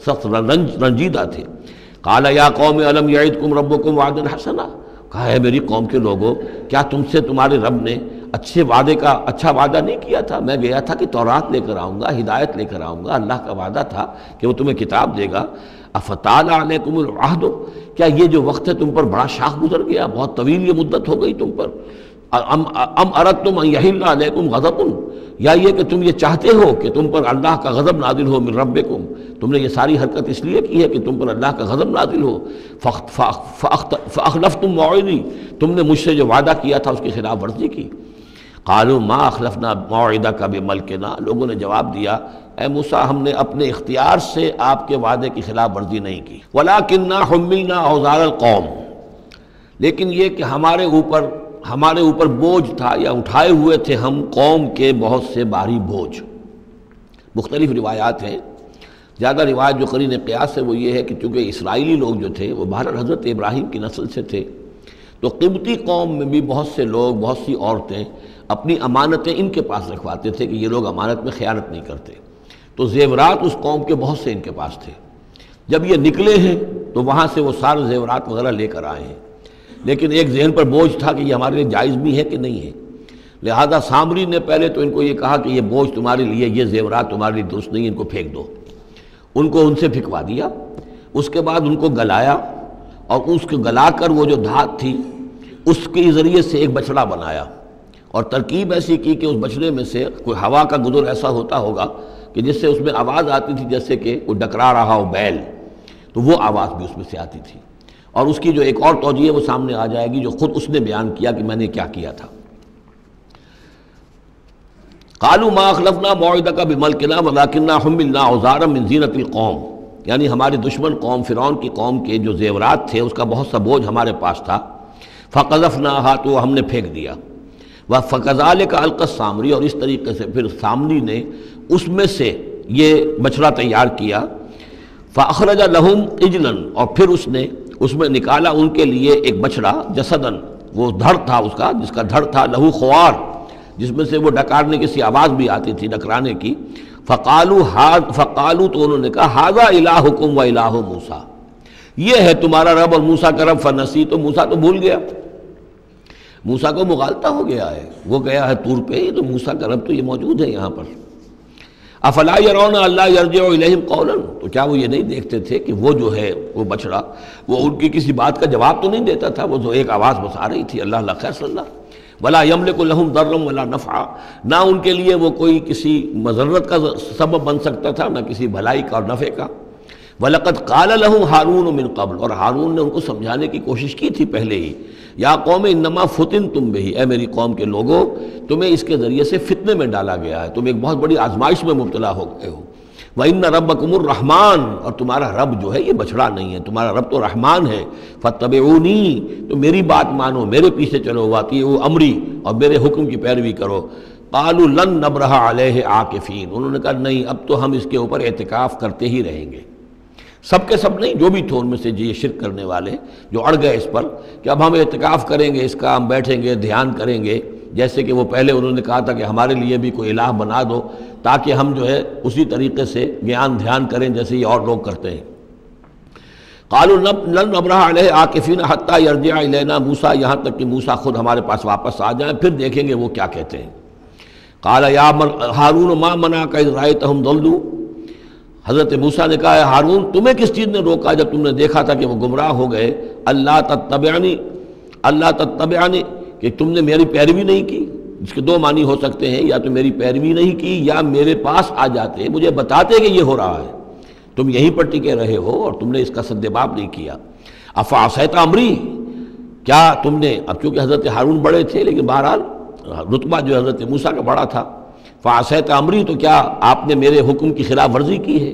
سخت رنجیدہ تھے۔ قال یا قوم الم یعدکم ربکم وعدا حسنا، کہا ہے میری قوم کے لوگوں، کیا تم سے تمہارے رب نے اچھا وعدہ نہیں کیا تھا؟ میں گیا تھا کہ تورات لے کر آؤں گا، ہدایت لے کر آؤں گا، اللہ کا وعدہ تھا کہ وہ تمہیں کتاب دے گا۔ افتال علیکم العہد، کیا یہ جو وقت ہے تم پر بڑا شاخ گزر گیا، بہت طویل یہ مدت ہو گئی تم پر؟ ام اردتم ان یحل علیکم غضب، یا یہ کہ تم یہ چاہتے ہو کہ تم پر اللہ کا غضب نازل ہو من ربکم، تم نے یہ ساری حرکت اس لیے کی ہے کہ تم پر اللہ کا غضب نازل ہو۔ فاخلفتم موعدی، تم نے مجھ سے جو وعدہ کیا تھا اس کی خلاف ورزی کی۔ قالوا ما اخلفنا موعدک بملکنا، لوگوں نے جواب دیا اے موسیٰ ہم نے اپنے اختیار سے آپ کے وعدے کی خلاف ورزی نہیں کی، وَلَٰكِنَّا حُمِّلْنَا أَوْزَارَ الْقَوْمِ، لیکن یہ کہ ہمارے اوپر بوجھ تھا یا اٹھائے ہوئے تھے ہم قوم کے بہت سے بھاری بوجھ۔ مختلف روایات ہیں، زیادہ روایت جو قرین قیاس ہے وہ یہ ہے کہ چونکہ اسرائیلی لوگ جو تھے وہ بہرحال حضرت ابراہیم کی نسل سے تھے، تو قبطی قوم میں بھی بہت سے لوگ، بہت سی عورتیں اپنی امانتیں ان کے پاس رکھواتے تھے کہ یہ لوگ امانت میں خیانت نہیں کرتے، تو زیورات اس قوم کے بہت سے ان کے پاس تھے۔ جب یہ نکلے ہیں تو وہاں سے وہ سارے زیورات وغیرہ لے کر آئے ہیں، لیکن ایک ذہن پر بوجھ تھا کہ یہ ہمارے لیے جائز بھی ہے کہ نہیں ہے، لہذا سامری نے پہلے تو ان کو یہ کہا کہ یہ بوجھ تمہارے لیے، یہ زیورات تمہارے لیے درست نہیں، ان کو پھینک دو۔ ان کو ان سے پھینکوا دیا، اس کے بعد ان کو گلایا، اور اس کو گلا کر وہ جو دھات تھی اس کے ذریعے سے ایک بچڑا بنایا، اور ترکیب ایسی کی کہ اس بچڑے میں سے کوئی ہوا کا گزر ایسا ہوتا ہوگا کہ جس سے اس میں آواز آتی تھی جیسے کہ کوئی ڈکرا رہا ہو بیل، تو وہ آواز بھی اس میں سے آتی تھی۔ اور اس کی جو ایک اور توجیہ وہ سامنے آ جائے گی جو خود اس نے بیان کیا کہ میں نے کیا کیا تھا۔ قالوا ما اخلفنا موعدك بملكنا ولكننا حملنا اوزارا من زینۃ القوم، یعنی ہمارے دشمن قوم فرعون کی قوم کے جو زیورات تھے اس کا بہت سا بوجھ ہمارے پاس تھا، فقذفناها، تو ہم نے پھینک دیا، وَفَكَذَلِكَ أَلْقَى السَّامْرِي، اور اس طریقے سے پھر سامری نے اس میں سے یہ بچڑا تیار کیا، فَأَخْرَجَ لَهُمْ عِجْلًا، اور پھر اس نے اس میں نکالا ان کے لیے ایک بچڑا، جسدن، وہ دھڑ تھا اس کا، جس کا دھڑ تھا، لہو خوار، جس میں سے وہ ڈکارنے کی سی آواز بھی آتی تھی، ڈکرانے کی، فقالوا، تو انہوں نے کہا ھذا الہکم و الہ موسیٰ، یہ ہے تمہارا رب اور موسیٰ کا رب، فنسی، تو موسیٰ تو بھول گیا، موسیٰ کو مغالطہ ہو گیا ہے، وہ گیا ہے طور پہ، تو موسیٰ کا رب تو یہ موجود ہے یہاں پر۔ افلا یرون الا یرجع الیہم قولا، تو کیا وہ یہ نہیں دیکھتے تھے کہ وہ جو ہے وہ بچڑا وہ ان کی کسی بات کا جواب تو نہیں دیتا تھا، وہ تو ایک آواز بس آ رہی تھی، اللہ اللہ خیر صلی اللہ، ولا یملک لہم ضرا ولا نفعا، نہ ان کے لیے وہ کوئی کسی مضرت کا سبب بن سکتا تھا، نہ کسی بھلائی کا اور نفع کا۔ وَلَقَدْ قَالَ لَهُمْ هَارُونُ مِنْ قَبْلُ، اور ہارون نے ان کو سمجھانے کی کوشش کی تھی پہلے ہی، یا قوم انما فتنتم بہ، اے میری قوم کے لوگوں تمہیں اس کے ذریعے سے فتنے میں ڈالا گیا ہے، تم ایک بہت بڑی آزمائش میں مبتلا ہو گئے ہو۔ وَإِنَّ رَبَّكُمُ الرَّحْمَٰنُ، اور تمہارا رب جو ہے یہ بچڑا نہیں ہے، تمہارا رب تو رحمان ہے، فَاتَّبِعُونِی، تو میری بات مانو، میرے پیچھے چلو، وَأَطِیعُوا أَمْرِی، اور میرے حکم کی پیروی کرو۔ قَالُوا لَن نَبْرَحَ عَلَیہ عَاکِفِینَ، انہوں نے کہا نہیں اب تو ہم اس کے اوپر اعتکاف کرتے ہی رہیں گے۔ سب کے سب نہیں، جو بھی تھے ان میں سے یہ شرک کرنے والے جو اڑ گئے اس پر کہ اب ہم اعتکاف کریں گے، اس کا ہم بیٹھیں گے، دھیان کریں گے، جیسے کہ وہ پہلے انہوں نے کہا تھا کہ ہمارے لیے بھی کوئی الہ بنا دو تاکہ ہم جو ہے اسی طریقے سے گیان دھیان کریں جیسے یہ اور لوگ کرتے ہیں۔ قالوا لن نبرح علیہ عاکفین حتی یرجع الینا موسیٰ، یہاں تک کہ موسیٰ خود ہمارے پاس واپس آ جائیں، پھر دیکھیں گے وہ کیا کہتے ہیں۔ قال یا ہارون ما منعک اذ رأیتہم ضلوا، حضرت موسیٰ نے کہا ہے ہارون تمہیں کس چیز نے روکا جب تم نے دیکھا تھا کہ وہ گمراہ ہو گئے، اللہ تتبعنی، کہ تم نے میری پیروی نہیں کی، جس کے دو معنی ہو سکتے ہیں، یا تو میری پیروی نہیں کی یا میرے پاس آ جاتے مجھے بتاتے کہ یہ ہو رہا ہے، تم یہیں پر ٹکے رہے ہو اور تم نے اس کا سدباب نہیں کیا۔ افعصیت امری، کیا تم نے، اب چونکہ حضرت ہارون بڑے تھے لیکن بہرحال رتبہ جو حضرت موسیٰ کا بڑا تھا، فعصیت امری، تو کیا آپ نے میرے حکم کی خلاف ورزی کی ہے،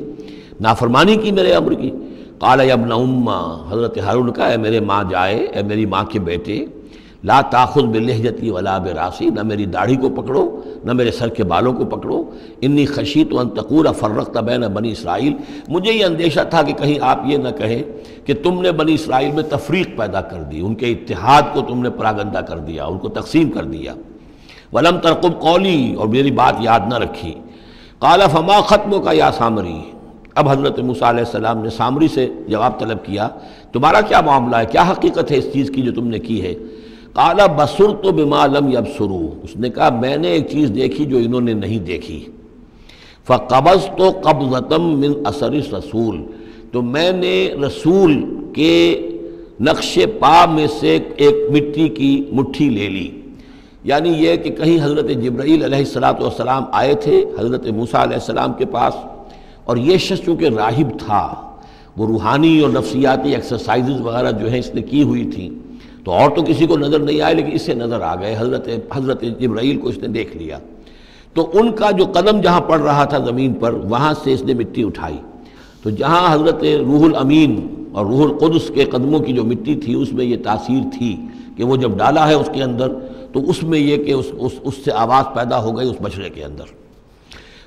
نافرمانی کی میرے امر کی۔ قال یا ابن امہ، حضرت ہارون نے کہا اے میرے ماں جائے، اے میری ماں کے بیٹے، لا تاخذ بلحیتی ولا براسی، نہ میری داڑھی کو پکڑو نہ میرے سر کے بالوں کو پکڑو، انی خشیت ان تقول فرقت بین بنی اسرائیل، مجھے یہ اندیشہ تھا کہ کہیں آپ یہ نہ کہیں کہ تم نے بنی اسرائیل میں تفریق پیدا کر دی، ان کے اتحاد کو تم نے پراگندہ کر دیا، ان کو تقسیم کر دیا۔ ولم ترقب قولی، اور میری بات یاد نہ رکھی۔ قال فما ختمک یا سامری، اب حضرت موسیٰ علیہ السلام نے سامری سے جواب طلب کیا تمہارا کیا معاملہ ہے، کیا حقیقت ہے اس چیز کی جو تم نے کی ہے۔ قال بصرت بما لم یبصروا، اس نے کہا میں نے ایک چیز دیکھی جو انہوں نے نہیں دیکھی۔ فقبضت قبضۃ من اثر الرسول، تو میں نے رسول کے نقش پا میں سے ایک مٹی کی مٹھی لے لی، یعنی یہ کہ کہیں حضرت جبرائیل علیہ السلام آئے تھے حضرت موسیٰ علیہ السلام کے پاس، اور یہ شخص چونکہ راہب تھا، وہ روحانی اور نفسیاتی ایکسرسائزز وغیرہ جو ہیں اس نے کی ہوئی تھیں، تو اور تو کسی کو نظر نہیں آئے لیکن اس سے نظر آ گئے، حضرت جبرائیل کو اس نے دیکھ لیا، تو ان کا جو قدم جہاں پڑ رہا تھا زمین پر وہاں سے اس نے مٹی اٹھائی، تو جہاں حضرت روح الامین اور روح القدس کے قدموں کی جو مٹی تھی اس میں یہ تاثیر تھی کہ وہ جب ڈالا ہے اس کے اندر تو اس میں یہ کہ اس سے آواز پیدا ہو گئی اس بچڑے کے اندر۔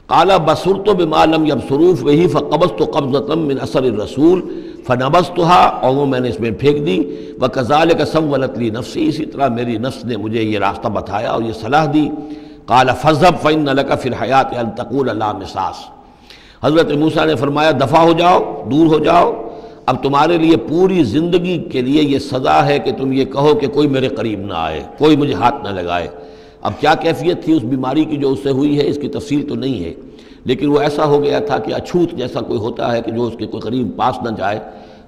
قال بصرت بما لم يبصروا به فقبضت قبضة من اثر الرسول فنبذتها، اور وہ میں نے اس میں پھینک دی۔ وكذلك سولت لي نفسي، اسی طرح میری نفس نے مجھے یہ راستہ بتایا اور یہ صلاح دی۔ قال فاذهب فإن لك في الحياة أن تقول لا مساس، حضرت موسیٰ نے فرمایا دفع ہو جاؤ، دور ہو جاؤ، اب تمہارے لیے پوری زندگی کے لیے یہ سزا ہے کہ تم یہ کہو کہ کوئی میرے قریب نہ آئے، کوئی مجھے ہاتھ نہ لگائے۔ اب کیا کیفیت تھی اس بیماری کی جو اس سے ہوئی ہے اس کی تفصیل تو نہیں ہے، لیکن وہ ایسا ہو گیا تھا کہ اچھوت جیسا کوئی ہوتا ہے کہ جو اس کے کوئی قریب پاس نہ جائے۔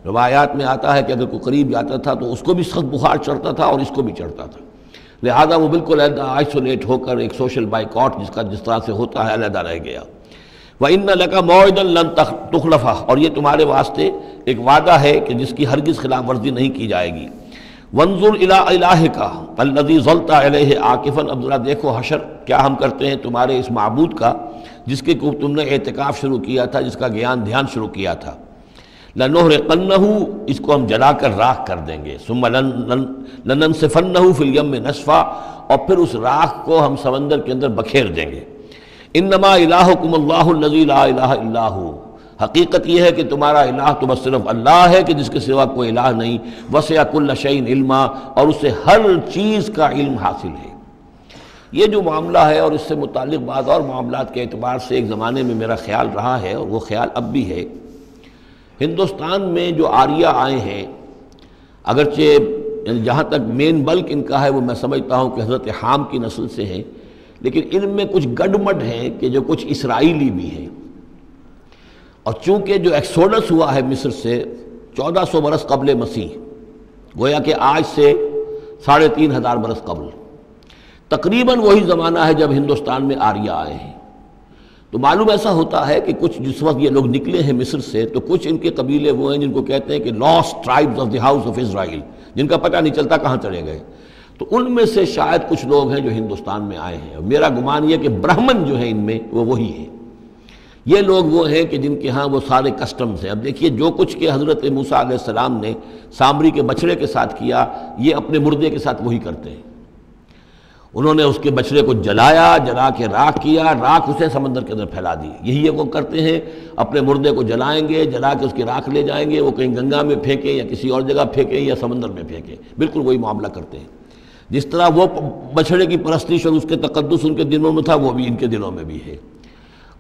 روایات میں آتا ہے کہ اگر کوئی قریب جاتا تھا تو اس کو بھی سخت بخار چڑھتا تھا اور اس کو بھی چڑھتا تھا، لہذا وہ بالکل آئسولیٹ ہو کر ایک سوشل بائیکاٹ جس طرح سے ہوتا ہے علیحدہ رہ گیا۔ وَإِنَّ لَكَ مَوْعِدًا لَن تُخْلَفَهُ، اور یہ تمہارے واسطے ایک وعدہ ہے کہ جس کی ہرگز خلاف ورزی نہیں کی جائے گی۔ وَانظُرْ إِلَىٰ إِلَٰهِكَ الَّذِي ظَلْتَ عَلَيْهِ عَاكِفًا، اب ذرا دیکھو حشر کیا ہم کرتے ہیں تمہارے اس معبود کا جس کے کو تم نے اعتکاف شروع کیا تھا، جس کا دھیان شروع کیا تھا۔ لَنُحْرِقَنَّهُ، اس کو ہم جلا کر راکھ کر دیں گے۔ ثُمَّ لَنَنسِفَنَّهُ فِي الْيَمِّ نَسْفًا، اور پھر اس راکھ کو ہم سمندر کے اندر بکھیر دیں گے۔ انما الہکم اللہ الذی لا الہ الا ہو، حقیقت یہ ہے کہ تمہارا الہ تو بس صرف اللہ ہے کہ جس کے سوا کوئی الہ نہیں۔ وسع کل شیء علما، اور اسے ہر چیز کا علم حاصل ہے۔ یہ جو معاملہ ہے اور اس سے متعلق بعض اور معاملات کے اعتبار سے ایک زمانے میں میرا خیال رہا ہے اور وہ خیال اب بھی ہے، ہندوستان میں جو آریہ آئے ہیں، اگرچہ جہاں تک مین بلک ان کا ہے وہ میں سمجھتا ہوں کہ حضرت حام کی نسل سے ہیں، لیکن ان میں کچھ گڈمڈ ہیں کہ جو کچھ اسرائیلی بھی ہیں، اور چونکہ جو ایکسوڈس ہوا ہے مصر سے 1400 برس قبل مسیح، گویا کہ آج سے 3500 برس قبل، تقریباً وہی زمانہ ہے جب ہندوستان میں آریہ آئے ہیں۔ تو معلوم ایسا ہوتا ہے کہ کچھ جس وقت یہ لوگ نکلے ہیں مصر سے تو کچھ ان کے قبیلے وہ ہیں جن کو کہتے ہیں کہ last tribes of the house of Israel, جن کا پتہ نہیں چلتا کہاں چلے گئے، تو ان میں سے شاید کچھ لوگ ہیں جو ہندوستان میں آئے ہیں، اور میرا گمان یہ کہ برہمن جو ہیں ان میں وہ وہی ہیں۔ یہ لوگ وہ ہیں کہ جن کے ہاں وہ سارے کسٹمز ہیں۔ اب دیکھیے جو کچھ کہ حضرت موسیٰ علیہ السلام نے سامری کے بچڑے کے ساتھ کیا، یہ اپنے مردے کے ساتھ وہی کرتے ہیں۔ انہوں نے اس کے بچڑے کو جلایا، جلا کے راکھ کیا، راکھ اسے سمندر کے اندر پھیلا دی۔ یہی وہ کرتے ہیں، اپنے مردے کو جلائیں گے، جلا کے اس کی راکھ لے جائیں گے، وہ کہیں گنگا میں پھینکیں یا کسی اور جگہ پھینکیں یا سمندر میں پھینکیں، بالکل وہی معاملہ کرتے ہیں۔ جس طرح وہ بچڑے کی پرستش اور اس کے تقدس ان کے دلوں میں تھا، وہ بھی ان کے دلوں میں بھی ہے۔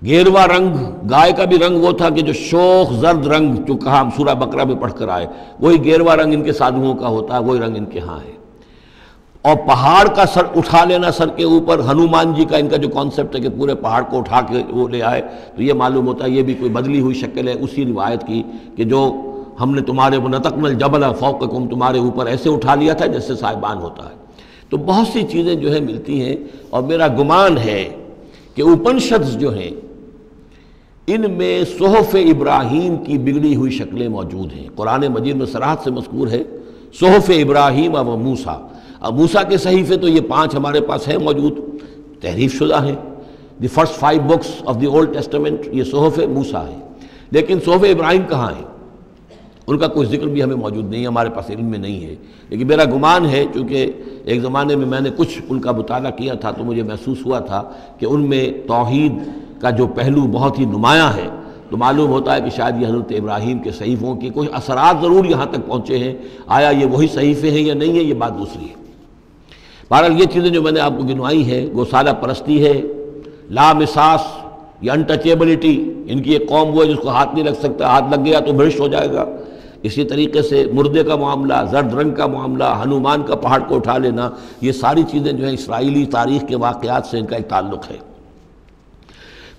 گیروا رنگ، گائے کا بھی رنگ وہ تھا کہ جو شوخ زرد رنگ جو کہا ہم سورہ بقرہ میں پڑھ کر آئے، وہی گیروا رنگ ان کے سادھوؤں کا ہوتا ہے، وہی رنگ ان کے ہاں ہے۔ اور پہاڑ کا سر اٹھا لینا سر کے اوپر، ہنومان جی کا ان کا جو کانسیپٹ ہے کہ پورے پہاڑ کو اٹھا کے وہ لے آئے، تو یہ معلوم ہوتا ہے یہ بھی کوئی بدلی ہوئی شکل ہے اسی روایت کی کہ جو ہم نے تمہارے وَنَتَقْنَا الْجَبَلَ فَوْقَكُمْ، تمہارے اوپر ایسے اٹھا لیا تھا جیسے صاحبان ہوتا ہے۔ تو بہت سی چیزیں جو ہے ملتی ہیں، اور میرا گمان ہے کہ اپنشدز جو ہیں ان میں صحف ابراہیم کی بگڑی ہوئی شکلیں موجود ہیں۔ قرآن مجید میں صراحت سے مذکور ہے صحف ابراہیم و موسیٰ۔ اب موسیٰ کے صحیفے تو یہ 5 ہمارے پاس ہیں موجود، تحریف شدہ ہیں، the first 5 books of the old testament یہ صحف موسیٰ ہے، لیکن صحف ابراہیم کہاں ہیں؟ ان کا کوئی ذکر بھی ہمیں موجود نہیں ہے، ہمارے پاس علم میں نہیں ہے۔ لیکن میرا گمان ہے، چونکہ ایک زمانے میں نے کچھ ان کا مطالعہ کیا تھا تو مجھے محسوس ہوا تھا کہ ان میں توحید کا جو پہلو بہت ہی نمایاں ہے، تو معلوم ہوتا ہے کہ شاید یہ حضرت ابراہیم کے صحیفوں کی کچھ اثرات ضرور یہاں تک پہنچے ہیں۔ آیا یہ وہی صحیفے ہیں یا نہیں ہے، یہ بات دوسری ہے۔ بہرحال یہ چیزیں جو میں نے آپ کو گنوائی ہیں، گوسالہ پرستی ہے، لا مساس یا انٹچیبلٹی، ان کی ایک قوم وہ ہے جس کو ہاتھ نہیں لگ سکتا، ہاتھ لگ گیا تو بھرش ہو جائے گا۔ اسی طریقے سے مردے کا معاملہ، زرد رنگ کا معاملہ، ہنومان کا پہاڑ کو اٹھا لینا، یہ ساری چیزیں جو ہیں اسرائیلی تاریخ کے واقعات سے ان کا ایک تعلق ہے۔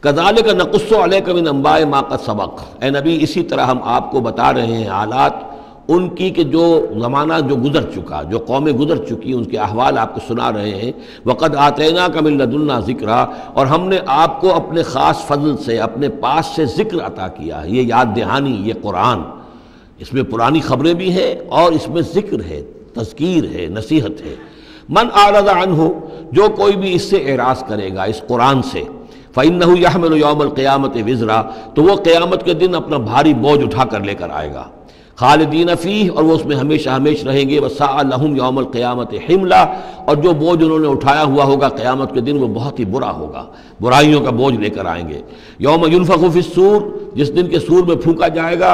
كَذَلِكَ نَقُصُّ عَلَيْكَ مِنْ أَنْبَاءِ مَا قَدْ سَبَقَ، اے نبی اسی طرح ہم آپ کو بتا رہے ہیں حالات ان کی کہ جو زمانہ جو گزر چکا، جو قومیں گزر چکی، ان کے احوال آپ کو سنا رہے ہیں۔ وَقَدْ آتَيْنَاكَ مِن لَدُنَّا ذِكْرًا، اور ہم نے آپ کو اپنے خاص فضل سے، اپنے پاس سے ذکر عطا کیا ہے۔ یہ یاد دہانی، یہ قرآن، اس میں پرانی خبریں بھی ہیں اور اس میں ذکر ہے، تذکیر ہے، نصیحت ہے۔ من اعرض عنہ، جو کوئی بھی اس سے اعراض کرے گا، اس قرآن سے، فَإِنَّهُ يَحْمِلُ يَوْمَ الْقِيَامَةِ وِزْرًا، تو وہ قیامت کے دن اپنا بھاری بوجھ اٹھا کر لے کر آئے گا، خالدین فیہ، اور وہ اس میں ہمیشہ ہمیشہ رہیں گے، وَسَاءَ لَهُمْ يَوْمَ الْقِيَامَةِ حِمْلًا، اور جو بوجھ انہوں نے اٹھایا ہوا ہوگا قیامت کے دن وہ بہت ہی برا ہوگا، برائیوں کا بوجھ لے کر آئیں گے۔ یوم ينفخ فی الصور، جس دن کے سور میں پھونکا جائے گا،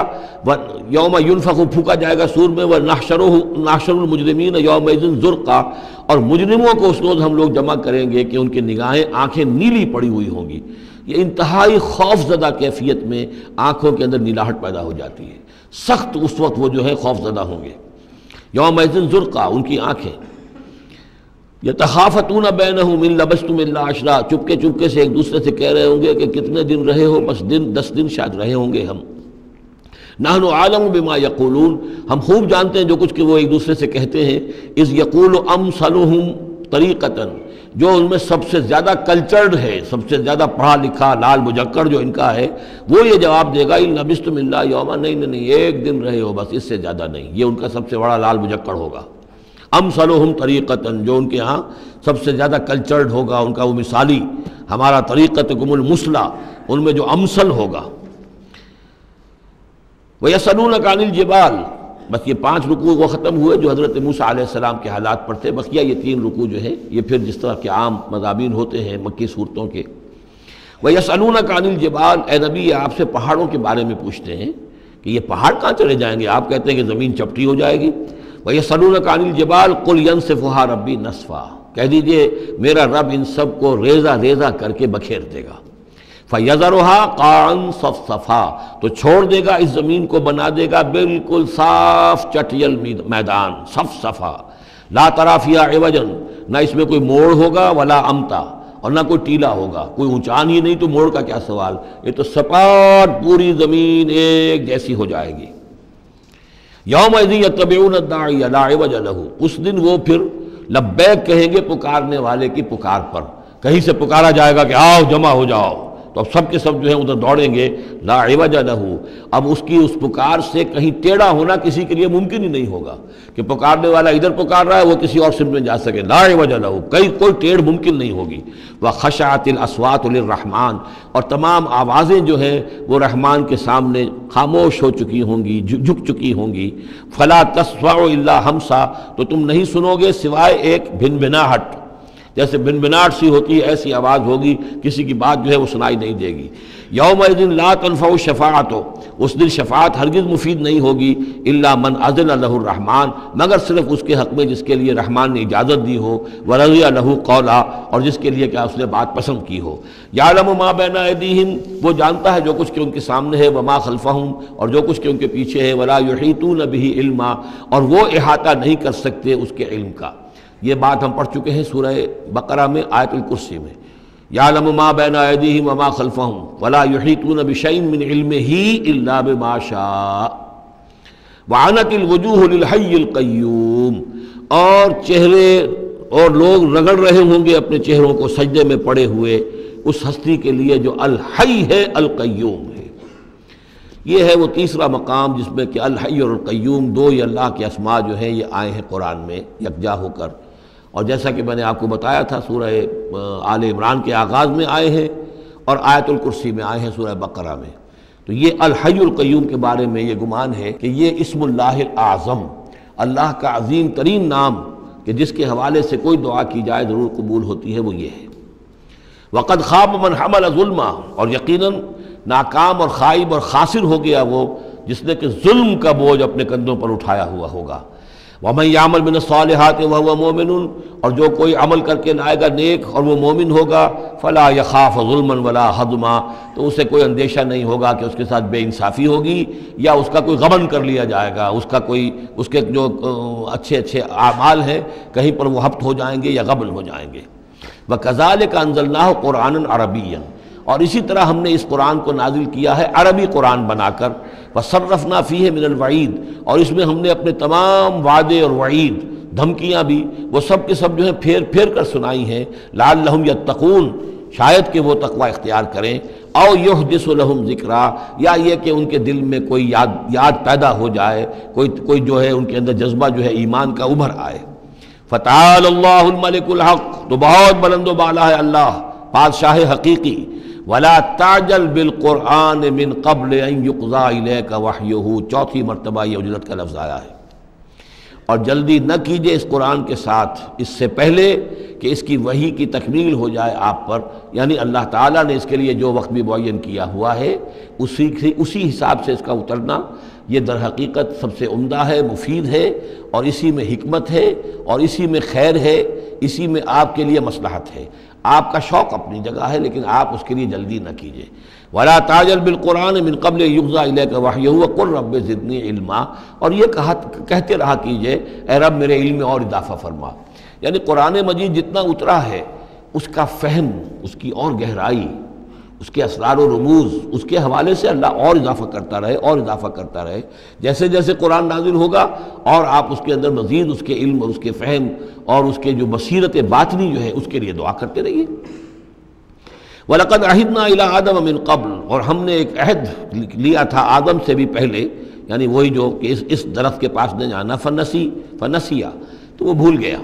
یوم ينفخ پھونکا جائے گا سور میں، وَنَحْشُرُ الْمُجْرِمِينَ يَوْمَئِذٍ زُرْقًا، اور مجرموں کو اس روز ہم لوگ جمع کریں گے کہ ان کی نگاہیں آنکھیں نیلی پڑی ہوئی ہوں گی۔ یہ انتہائی خوف زدہ کیفیت میں آنکھوں کے اندر نیلاہٹ پیدا ہو جاتی ہے، سخت اس وقت وہ جو ہے خوف زدہ ہوں گے۔ یومئذ زرقا، ان کی آنکھیں، یتخافتون بینہم ان لبثتم الا عشرا، چپکے چپکے سے ایک دوسرے سے کہہ رہے ہوں گے کہ کتنے دن رہے ہو، بس 10 دن شاید رہے ہوں گے ہم۔ نحن عالم بما یقولون، ہم خوب جانتے ہیں جو کچھ کہ وہ ایک دوسرے سے کہتے ہیں۔ اذ یقول امثلہم طریقتاً، جو ان میں سب سے زیادہ کلچرڈ ہے، سب سے زیادہ پڑھا لکھا لال مجکر جو ان کا ہے، وہ یہ جواب دے گا ان لبثتم الا یوما، نہیں ایک دن رہے ہو بس، اس سے زیادہ نہیں۔ یہ ان کا سب سے بڑا لال مجکر ہوگا۔ امثلہم طریقتاً، جو ان کے ہاں سب سے زیادہ کلچرڈ ہوگا، ان کا وہ مثالی، ہمارا طریقتکم المثلی، ان میں جو امثل ہوگا۔ وَيَسْأَلُونَكَ عَنِ الْجِبَالِ، بس یہ 5 رکوع وہ ختم ہوئے جو حضرت موسیٰ علیہ السلام کے حالات پر تھے۔ بقیہ یہ 3 رکوع جو ہیں یہ پھر جس طرح کے عام مضامین ہوتے ہیں مکی صورتوں کے۔ وَيَسْأَلُونَكَ عَنِ الْجِبَالِ، اے نبی یہ آپ سے پہاڑوں کے بارے میں پوچھتے ہیں کہ یہ پہاڑ کہاں چلے جائیں گے، آپ کہتے ہیں کہ زمین چپٹی ہو جائے گی۔ وَيَسْأَلُونَكَ عَنِ الْجِبَالِ قُلْ يَنسِفُهَا رَبِّي نَسْفًا، کہہ دیجئے میرا رب ان سب کو ریزہ ریزہ کر کے بکھیر دے گا۔ فَيَذَرُهَا قَاعًا صَفْصَفًا، تو چھوڑ دے گا اس زمین کو، بنا دے گا بالکل صاف چٹیل میدان، صفصفا، لا تری فیہا عوجا، نہ اس میں کوئی موڑ ہوگا، ولا امتا، اور نہ کوئی ٹیلا ہوگا، کوئی اونچان ہی نہیں تو موڑ کا کیا سوال، یہ تو سپاٹ پوری زمین ایک جیسی ہو جائے گی۔ یومئذ یتبعون الداعی لا عوج لہ، اس دن وہ پھر لبیک کہیں گے پکارنے والے کی پکار پر، کہیں سے پکارا جائے گا کہ آؤ جمع ہو جاؤ، تو اب سب کے سب جو ہیں ادھر دوڑیں گے۔ لا عوج لہ، اب اس کی اس پکار سے کہیں ٹیڑھا ہونا کسی کے لیے ممکن ہی نہیں ہوگا کہ پکارنے والا ادھر پکار رہا ہے وہ کسی اور سمت میں جا سکے، لا عوج لہ، کوئی ٹیڑھ ممکن نہیں ہوگی۔ وخشعت الاصوات للرحمن، اور تمام آوازیں جو ہیں وہ رحمان کے سامنے خاموش ہو چکی ہوں گی، جھک چکی ہوں گی۔ فلا تسمع الا ہمسا، تو تم نہیں سنو گے سوائے ایک بھنبھناہٹ، جیسے بھنبھناہٹ سی ہوتی ہے ایسی آواز ہوگی، کسی کی بات جو ہے وہ سنائی نہیں دے گی۔ یومئذ لا تنفع الشفاعۃ، اس دن شفاعت ہرگز مفید نہیں ہوگی، الا من اذن لہ الرحمن، مگر صرف اس کے حق میں جس کے لیے رحمان نے اجازت دی ہو، ورضی لہ قولا، اور جس کے لیے کیا اس نے بات پسند کی ہو۔ یعلم ما بین ایدیہم، وہ جانتا ہے جو کچھ کہ ان کے سامنے ہے، وما خلفہم، اور جو کچھ کہ ان کے پیچھے ہے، ولا یحیطون بہ علما، اور وہ احاطہ نہیں کر سکتے اس کے علم کا۔ یہ بات ہم پڑھ چکے ہیں سورہ بقرہ میں، آیت الکرسی میں۔ یعلم ما بین ایدیہم وما خلفہم ولا یحیطون بشیء من علمہ الا بما شاء وعنت الوجوہ للحی القیوم، اور چہرے اور لوگ رگڑ رہے ہوں گے اپنے چہروں کو سجدے میں پڑے ہوئے اس ہستی کے لیے جو الحی ہے، القیوم ہے۔ یہ ہے وہ تیسرا مقام جس میں کہ الحی اور القیوم دو ہی اللہ کے اسماء جو ہیں یہ آئے ہیں قرآن میں یکجا ہو کر، اور جیسا کہ میں نے آپ کو بتایا تھا سورہ آل عمران کے آغاز میں آئے ہیں اور آیت الکرسی میں آئے ہیں سورہ بقرہ میں۔ تو یہ الحی القیوم کے بارے میں یہ گمان ہے کہ یہ اسم اللہ الاعظم، اللہ کا عظیم ترین نام کہ جس کے حوالے سے کوئی دعا کی جائے ضرور قبول ہوتی ہے، وہ یہ ہے۔ وقد خاب من حمل ظلما، اور یقیناً ناکام اور خائب اور خاسر ہو گیا وہ جس نے کہ ظلم کا بوجھ اپنے کندھوں پر اٹھایا ہوا ہوگا۔ وَمَن يَعْمَلْ مِنَ الصَّالِحَاتِ وَهُوَ مُؤْمِنٌ، اور جو کوئی عمل کر کے لائے گا نیک اور وہ مومن ہوگا، فَلَا يَخَافُ ظُلْمًا وَلَا حَظْمًا، تو اسے کوئی اندیشہ نہیں ہوگا کہ اس کے ساتھ بے انصافی ہوگی یا اس کا کوئی غبن کر لیا جائے گا، اس کے جو اچھے اعمال ہیں کہیں پر وہ ہبط ہو جائیں گے یا غبن ہو جائیں گے۔ وَكَذَلِكَ أَنزَلْنَاهُ قُرْآنًا عَرَبِيًّا، اور اسی طرح ہم نے اس قرآن کو نازل کیا ہے عربی قرآن بنا کر۔ وَصَرَّفْنَا فِيهِ مِنَ الْوَعِيدِ، اور اس میں ہم نے اپنے تمام وعدے اور وعید، دھمکیاں بھی وہ سب کے سب جو ہیں پھیر پھیر کر سنائی ہیں، لعلہم یتقون، شاید کہ وہ تقوی اختیار کریں، او یحدث لہم ذکرا، یا یہ کہ ان کے دل میں کوئی یاد پیدا ہو جائے، کوئی جو ہے ان کے اندر جذبہ جو ہے ایمان کا ابھر آئے۔ فتعال اللہ الملک الحق، تو بہت بلند و بالا ہے اللہ بادشاہ حقیقی، ولا تعجل بالقرآن من قبل ان یقضى الیک وحیہ، چوتھی مرتبہ یہ اجلت کا لفظ آیا ہے۔ اور جلدی نہ کیجئے اس قرآن کے ساتھ اس سے پہلے کہ اس کی وحی کی تکمیل ہو جائے آپ پر، یعنی اللہ تعالیٰ نے اس کے لیے جو وقت بھی معین کیا ہوا ہے اسی حساب سے اس کا اترنا یہ در حقیقت سب سے عمدہ ہے، مفید ہے، اور اسی میں حکمت ہے، اور اسی میں خیر ہے، اسی میں آپ کے لیے مصلحت ہے۔ آپ کا شوق اپنی جگہ ہے لیکن آپ اس کے لیے جلدی نہ کیجئے۔ وَلَا تَعْجَلْ بِالْقُرْآنِ مِنْ قَبْلِ يُقْضَىٰ إِلَيْكَ وَحْيُهُ وَقُلْ رَبِّ زِدْنِي عِلْمًا، اور یہ کہتے رہا کیجئے اے رب میرے علم میں اور اضافہ فرما۔ یعنی قرآن مجید جتنا اترا ہے اس کا فہم، اس کی اور گہرائی، اس کے اسرار و رموز، اس کے حوالے سے اللہ اور اضافہ کرتا رہے اور اضافہ کرتا رہے۔ جیسے جیسے قرآن نازل ہوگا اور آپ اس کے اندر مزید اس کے علم اور اس کے فہم اور اس کے جو بصیرت باطنی جو ہے اس کے لیے دعا کرتے رہیے۔ وَلَقَدْ عَهِدْنَا إِلَىٰ آدَمَ مِنْ قَبْلُ، اور ہم نے ایک عہد لیا تھا آدم سے بھی پہلے، یعنی وہی جو کہ اس درخت کے پاس نہ جانا، فنسیا، تو وہ بھول گیا۔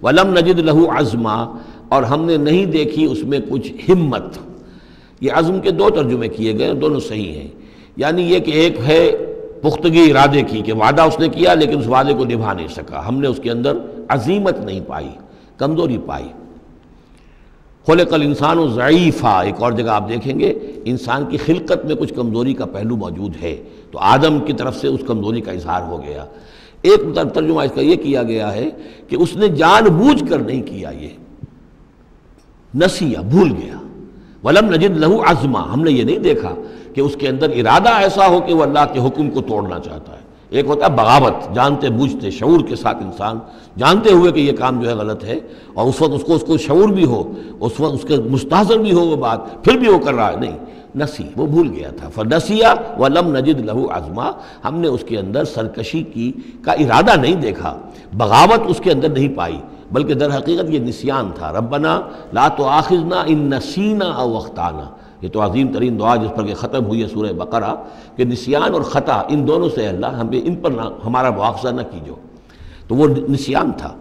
وَلَمْ نَجِدْ لَهُ عَزْمًا، اور ہم نے نہیں دیکھی اس میں کچھ ہمت۔ یہ عزم کے دو ترجمے کیے گئے، دونوں صحیح ہیں۔ یعنی یہ کہ ایک ہے پختگی ارادے کی کہ وعدہ اس نے کیا لیکن اس وعدے کو نبھا نہیں سکا، ہم نے اس کے اندر عزیمت نہیں پائی، کمزوری پائی۔ خلق الانسان ضعیفا، ایک اور جگہ آپ دیکھیں گے انسان کی خلقت میں کچھ کمزوری کا پہلو موجود ہے، تو آدم کی طرف سے اس کمزوری کا اظہار ہو گیا۔ ایک ترجمہ اس کا یہ کیا گیا ہے کہ اس نے جان بوجھ کر نہیں کیا، یہ نسیہ، بھول گیا۔ وَلَمْ نَجِدْ لَهُ عَزْمًا، ہم نے یہ نہیں دیکھا کہ اس کے اندر ارادہ ایسا ہو کہ وہ اللہ کے حکم کو توڑنا چاہتا ہے۔ ایک ہوتا ہے بغاوت، جانتے بوجھتے شعور کے ساتھ انسان جانتے ہوئے کہ یہ کام جو ہے غلط ہے، اور اس وقت اس کو شعور بھی ہو، اس وقت اس کے مستحضر بھی ہو وہ بات، پھر بھی وہ کر رہا ہے، نہیں، نسی، وہ بھول گیا تھا۔ فنسیا وَلَمْ نَجِدْ لَهُ عَزْمًا، ہم نے اس کے اندر سرکشی کا ارادہ نہیں دیکھا، بغاوت اس کے اندر نہیں پائی، بلکہ در حقیقت یہ نسیان تھا۔ ربنا لا تؤاخذنا ان نسینا او اخطانا، یہ تو عظیم ترین دعا جس پر کہ ختم ہوئی ہے سورہ بقرہ، کہ نسیان اور خطا ان دونوں سے اللہ ہمیں ان پر ہمارا مواخذہ نہ کیجو، تو وہ نسیان تھا۔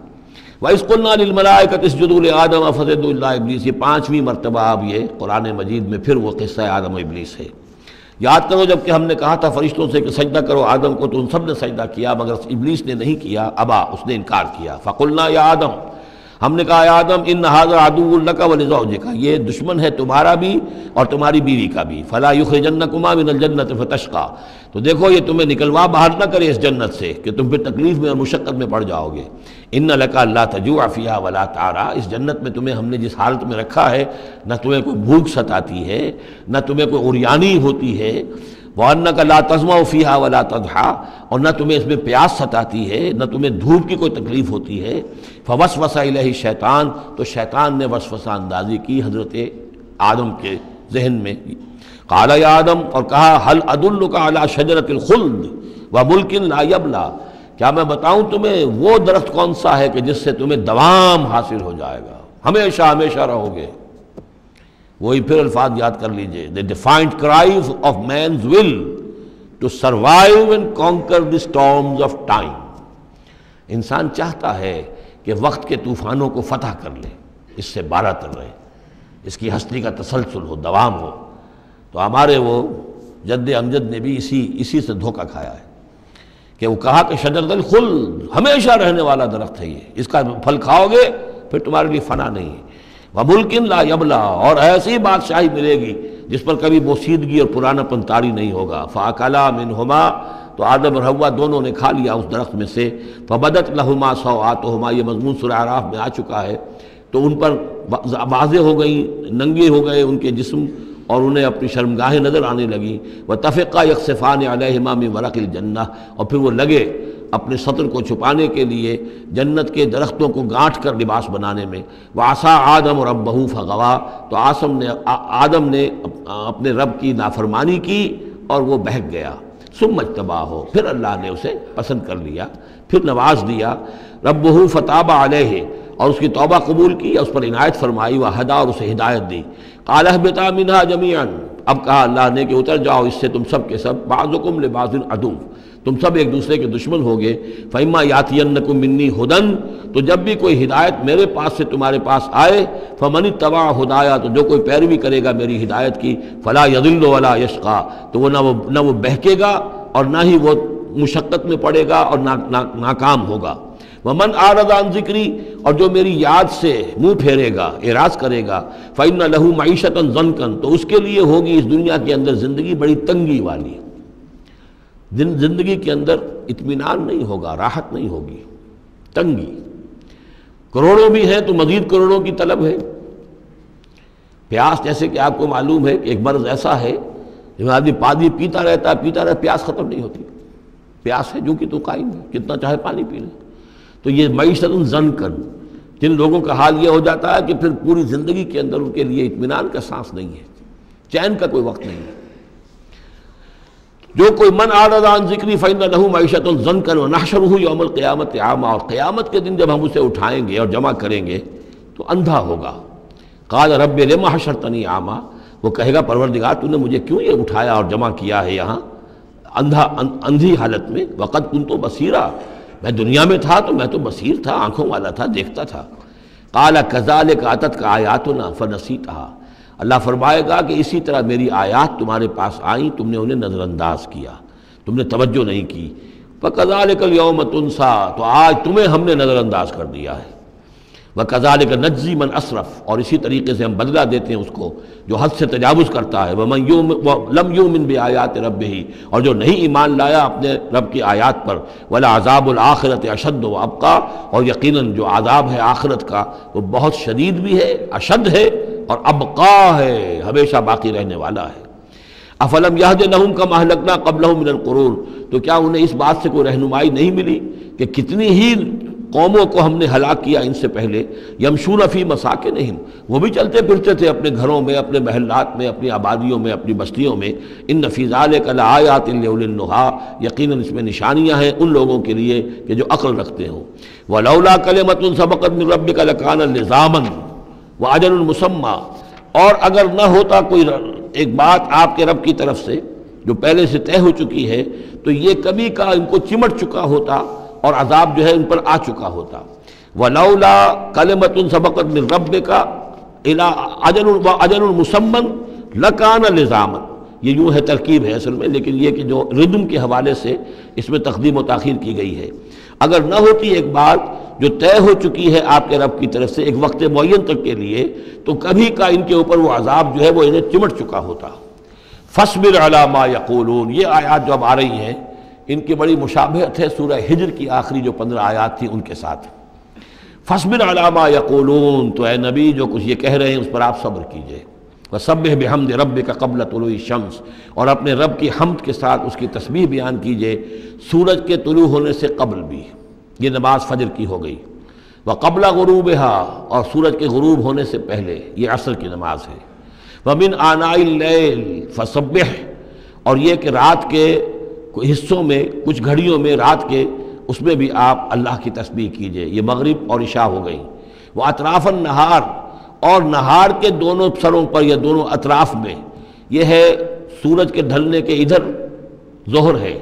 وَإِذْ قُلْنَا لِلْمَلَائِكَةِ اسْجُدُوا لِآدَمَ فَسَجَدُوا إِلَّا إِبْلِيسَ، یہ پانچویں مرتبہ اب یہ قرآن مجید میں پھر وہ قصہ آدم و ابلیس ہے۔ یاد کرو جب کہ ہم نے کہا تھا فرشتوں سے کہ سجدہ کرو آدم کو، تو ان سب نے سجدہ کیا مگر ابلیس نے نہیں کیا، ابا، اس نے انکار کیا۔ فَقُلْنَا يَا آدَمَ، ہم نے کہا اے آدم ان ھذا عدو لک ولزوجک، یہ دشمن ہے تمہارا بھی اور تمہاری بیوی کا بھی، فلا یخرجنکما من الجنۃ فتشقى، تو دیکھو یہ تمہیں نکلوا باہر نہ کرے اس جنت سے کہ تم پھر تکلیف میں اور مشقت میں پڑ جاؤ گے۔ ان لک الا تجوع فیھا ولا تعرى، اس جنت میں تمہیں ہم نے جس حالت میں رکھا ہے نہ تمہیں کوئی بھوک ستاتی ہے نہ تمہیں کوئی عریانی ہوتی ہے، وَأَنَّكَ لَا تَظْمَأُ فِيهَا وَلَا تَضْحَىٰ، اور نہ تمہیں اس میں پیاس ستاتی ہے نہ تمہیں دھوپ کی کوئی تکلیف ہوتی ہے۔ فَوَسْوَسَ إِلَيْهِ الشَّيْطَانُ، تو شیطان نے وسوسہ اندازی کی حضرت آدم کے ذہن میں۔ قَالَ يَا آدم، اور کہا هَلْ أَدُلُّكَ عَلَىٰ شَجَرَةِ الْخُلْدِ وَمُلْكٍ لَا يَبْلَىٰ، کیا میں بتاؤں تمہیں وہ درخت کون سا ہے کہ جس سے تمہیں دوام حاصل ہو جائے گا، ہمیشہ ہمیشہ رہو گے۔ وہی پھر الفاظ یاد کر لیجئے، the defiant cries of man's will to survive and conquer the storms of time۔ انسان چاہتا ہے کہ وقت کے طوفانوں کو فتح کر لے، اس سے بارہ تر رہے، اس کی ہستی کا تسلسل ہو، دوام ہو۔ تو ہمارے وہ جد امجد نے بھی اسی سے دھوکہ کھایا ہے کہ وہ کہا کہ شجرۃ الخلد، ہمیشہ رہنے والا درخت ہے یہ، اس کا پھل کھاؤ گے پھر تمہارے لیے فنا نہیں ہے۔ وَمُلْكٍ لَا يَبْلَىٰ، اور ایسی بادشاہی ملے گی جس پر کبھی بوسیدگی اور پرانا پن طاری نہیں ہوگا۔ فَأَكَلَا مِنْهُمَا، تو آدم اور حوا دونوں نے کھا لیا اس درخت میں سے۔ فَبَدَتْ لَهُمَا سَوْآتُهُمَا، یہ مضمون سورہ اعراف میں آ چکا ہے، تو ان پر واضح ہو گئیں، ننگے ہو گئے ان کے جسم اور انہیں اپنی شرمگاہیں نظر آنے لگیں۔ وَتَفِقَّا يَخْصِفَانِ عَلَيْهِمَا مِنْ وَرَقِ الْجَنَّةِ، اور پھر وہ لگے اپنے سطر کو چھپانے کے لیے جنت کے درختوں کو گانٹھ کر لباس بنانے میں۔ وَعَصَىٰ آدَمُ رَبَّهُ فَغَوَىٰ، تو آدم نے اپنے رب کی نافرمانی کی اور وہ بہک گیا۔ ثُمَّ اجْتَبَاهُ، پھر اللہ نے اسے پسند کر لیا، پھر نواز دیا۔ رَبُّهُ فَتَابَ عَلَيْهِ، اور اس کی توبہ قبول کی، اس پر عنایت فرمائی، وَهَدَىٰ، اور اسے ہدایت دی۔ قَالَ اهْبِطَا مِنْهَا جَمِيعًا، اب کہا اللہ نے کہ اتر جاؤ اس سے تم سب کے سب، بَعْضُكُمْ لِبَعْضٍ عَدُوٌّ، تم سب ایک دوسرے کے دشمن ہوگے۔ فَإِمَّا يَأْتِيَنَّكُم مِّنِّي ہُدًى، تو جب بھی کوئی ہدایت میرے پاس سے تمہارے پاس آئے، فَمَنِ اتَّبَعَ ہُدَايَا، تو جو کوئی پیروی کرے گا میری ہدایت کی، فَلَا يَضِلُّ وَلَا يَشْقَىٰ، تو وہ نہ وہ بہکے گا اور نہ ہی وہ مشقت میں پڑے گا اور ناکام ہوگا۔ وَمَنْ أَعْرَضَ عَنْ ذِكْرِي، اور جو میری یاد سے منہ پھیرے گا، اعراض کرے گا، فَإِنَّ لَهُ مَعِيشَةً ضَنْكًا، تو اس کے لیے ہوگی اس دنیا کے اندر زندگی بڑی تنگی والی، زندگی کے اندر اطمینان نہیں ہوگا، راحت نہیں ہوگی، تنگی۔ کروڑوں بھی ہیں تو مزید کروڑوں کی طلب ہے۔ پیاس، جیسے کہ آپ کو معلوم ہے کہ ایک مرض ایسا ہے جب آدمی پانی پیتا رہتا ہے، پیاس ختم نہیں ہوتی، پیاس ہے جو کہ تو قائم ہے، کتنا چاہے پانی پی لے۔ تو یہ معیشت ضنکن، جن لوگوں کا حال یہ ہو جاتا ہے کہ پھر پوری زندگی کے اندر ان کے لیے اطمینان کا سانس نہیں ہے، چین کا کوئی وقت نہیں ہے۔ جو کوئی من اعرض عن ذکری فإن له معیشۃ ضنکا ونحشرہ یوم القیامۃ اعمی، اور قیامت کے دن جب ہم اسے اٹھائیں گے اور جمع کریں گے تو اندھا ہوگا۔ قال رب لم حشرتنی اعمی، وہ کہے گا پروردگار تو نے مجھے کیوں یہ اٹھایا اور جمع کیا ہے یہاں اندھی حالت میں، وقد کنت بصیرا، میں دنیا میں تھا تو میں تو بصیر تھا، آنکھوں والا تھا، دیکھتا تھا۔ قال کذالک اتتک آیاتنا فنسیتھا، اللہ فرمائے گا کہ اسی طرح میری آیات تمہارے پاس آئیں، تم نے انہیں نظر انداز کیا، تم نے توجہ نہیں کی۔ فکذالک الیوم تنسیٰ، تو آج تمہیں ہم نے نظر انداز کر دیا ہے۔ وَكَذَلِكَ نَجْزِي مَنْ أَسْرَفَ، اور اسی طریقے سے ہم بدلہ دیتے ہیں اس کو جو حد سے تجاوز کرتا ہے۔ وَمَنْ لَمْ يُؤْمِنْ بِآيَاتِ رَبِّهِ، اور جو نہیں ایمان لایا اپنے رب کی آیات پر۔ وَلَعَذَابُ الْآخِرَةِ أَشَدُّ وَأَبْقَىٰ، اور یقیناً جو عذاب ہے آخرت کا وہ بہت شدید بھی ہے، اشد ہے، اور ابقا ہے، ہمیشہ باقی رہنے والا ہے۔ افلم یہد لہم کما اہلکنا قبلہم من القرون، تو کیا انہیں اس بات سے کوئی رہنمائی نہیں ملی کہ کتنی ہی قوموں کو ہم نے ہلاک کیا ان سے پہلے۔ یمشون فی مساکنہم، وہ بھی چلتے پھرتے تھے اپنے گھروں میں، اپنے محلات میں، اپنی آبادیوں میں، اپنی بستیوں میں۔ ان فی ذلک لآیات لأولی النہیٰ، یقیناً اس میں نشانیاں ہیں ان لوگوں کے لیے کہ جو عقل رکھتے ہوں۔ ولولا کلمۃ سبقت من ربک لکان لزاما وأجل مسمى، اور اگر نہ ہوتا کوئی ایک بات آپ کے رب کی طرف سے جو پہلے سے طے ہو چکی ہے تو یہ کبھی کا ان کو چمٹ چکا ہوتا اور عذاب جو ہے ان پر آ چکا ہوتا۔ وَلَوْلَا كَلِمَةٌ سَبَقَتْ مِنْ رَبِّكَ إِلَىٰ أَجَلٌ مُّسَمًّى لَكَانَ لِزَامًا، یہ یوں ہے ترکیب ہے اصل میں، لیکن یہ کہ جو ردم کے حوالے سے اس میں تقدیم و تاخیر کی گئی ہے۔ اگر نہ ہوتی ایک بات جو طے ہو چکی ہے آپ کے رب کی طرف سے ایک وقت معین تک کے لیے، تو کبھی کا ان کے اوپر وہ عذاب جو ہے وہ انہیں چمٹ چکا ہوتا۔ فَاصْبِرْ عَلَىٰ مَا يَقُولُونَ، یہ آیات جو اب آ رہی ہیں ان کی بڑی مشابہت ہے سورہ ہجر کی آخری جو 15 آیات تھی ان کے ساتھ۔ فَاصْبِرْ عَلَىٰ مَا يَقُولُونَ، تو اے نبی جو کچھ یہ کہہ رہے ہیں اس پر آپ صبر کیجئے۔ وَسَبِّحْ بِحَمْدِ رَبِّكَ قَبْلَ طُلُوعِ الشَّمْسِ، اور اپنے رب کی حمد کے ساتھ اس کی تسبیح بیان کیجئے سورج کے طلوع ہونے سے قبل بھی، یہ نماز فجر کی ہو گئی۔ وَقَبْلَ غُرُوبِهَا، اور سورج کے غروب ہونے سے پہلے، یہ عصر کی نماز ہے۔ وَمِنْ آنَاءِ اللَّيْلِ فَسَبِّحْ، اور یہ کہ رات کے حصوں میں، کچھ گھڑیوں میں رات کے، اس میں بھی آپ اللہ کی تسبیح کیجئے۔ یہ مغرب اور عشاء ہو گئی۔ وَأَطْرَافَ النَّهَارِ، اور نہار کے دونوں سروں پر یا دونوں اطراف میں، یہ ہے سورج کے ڈھلنے کے ادھر ظہر ہے،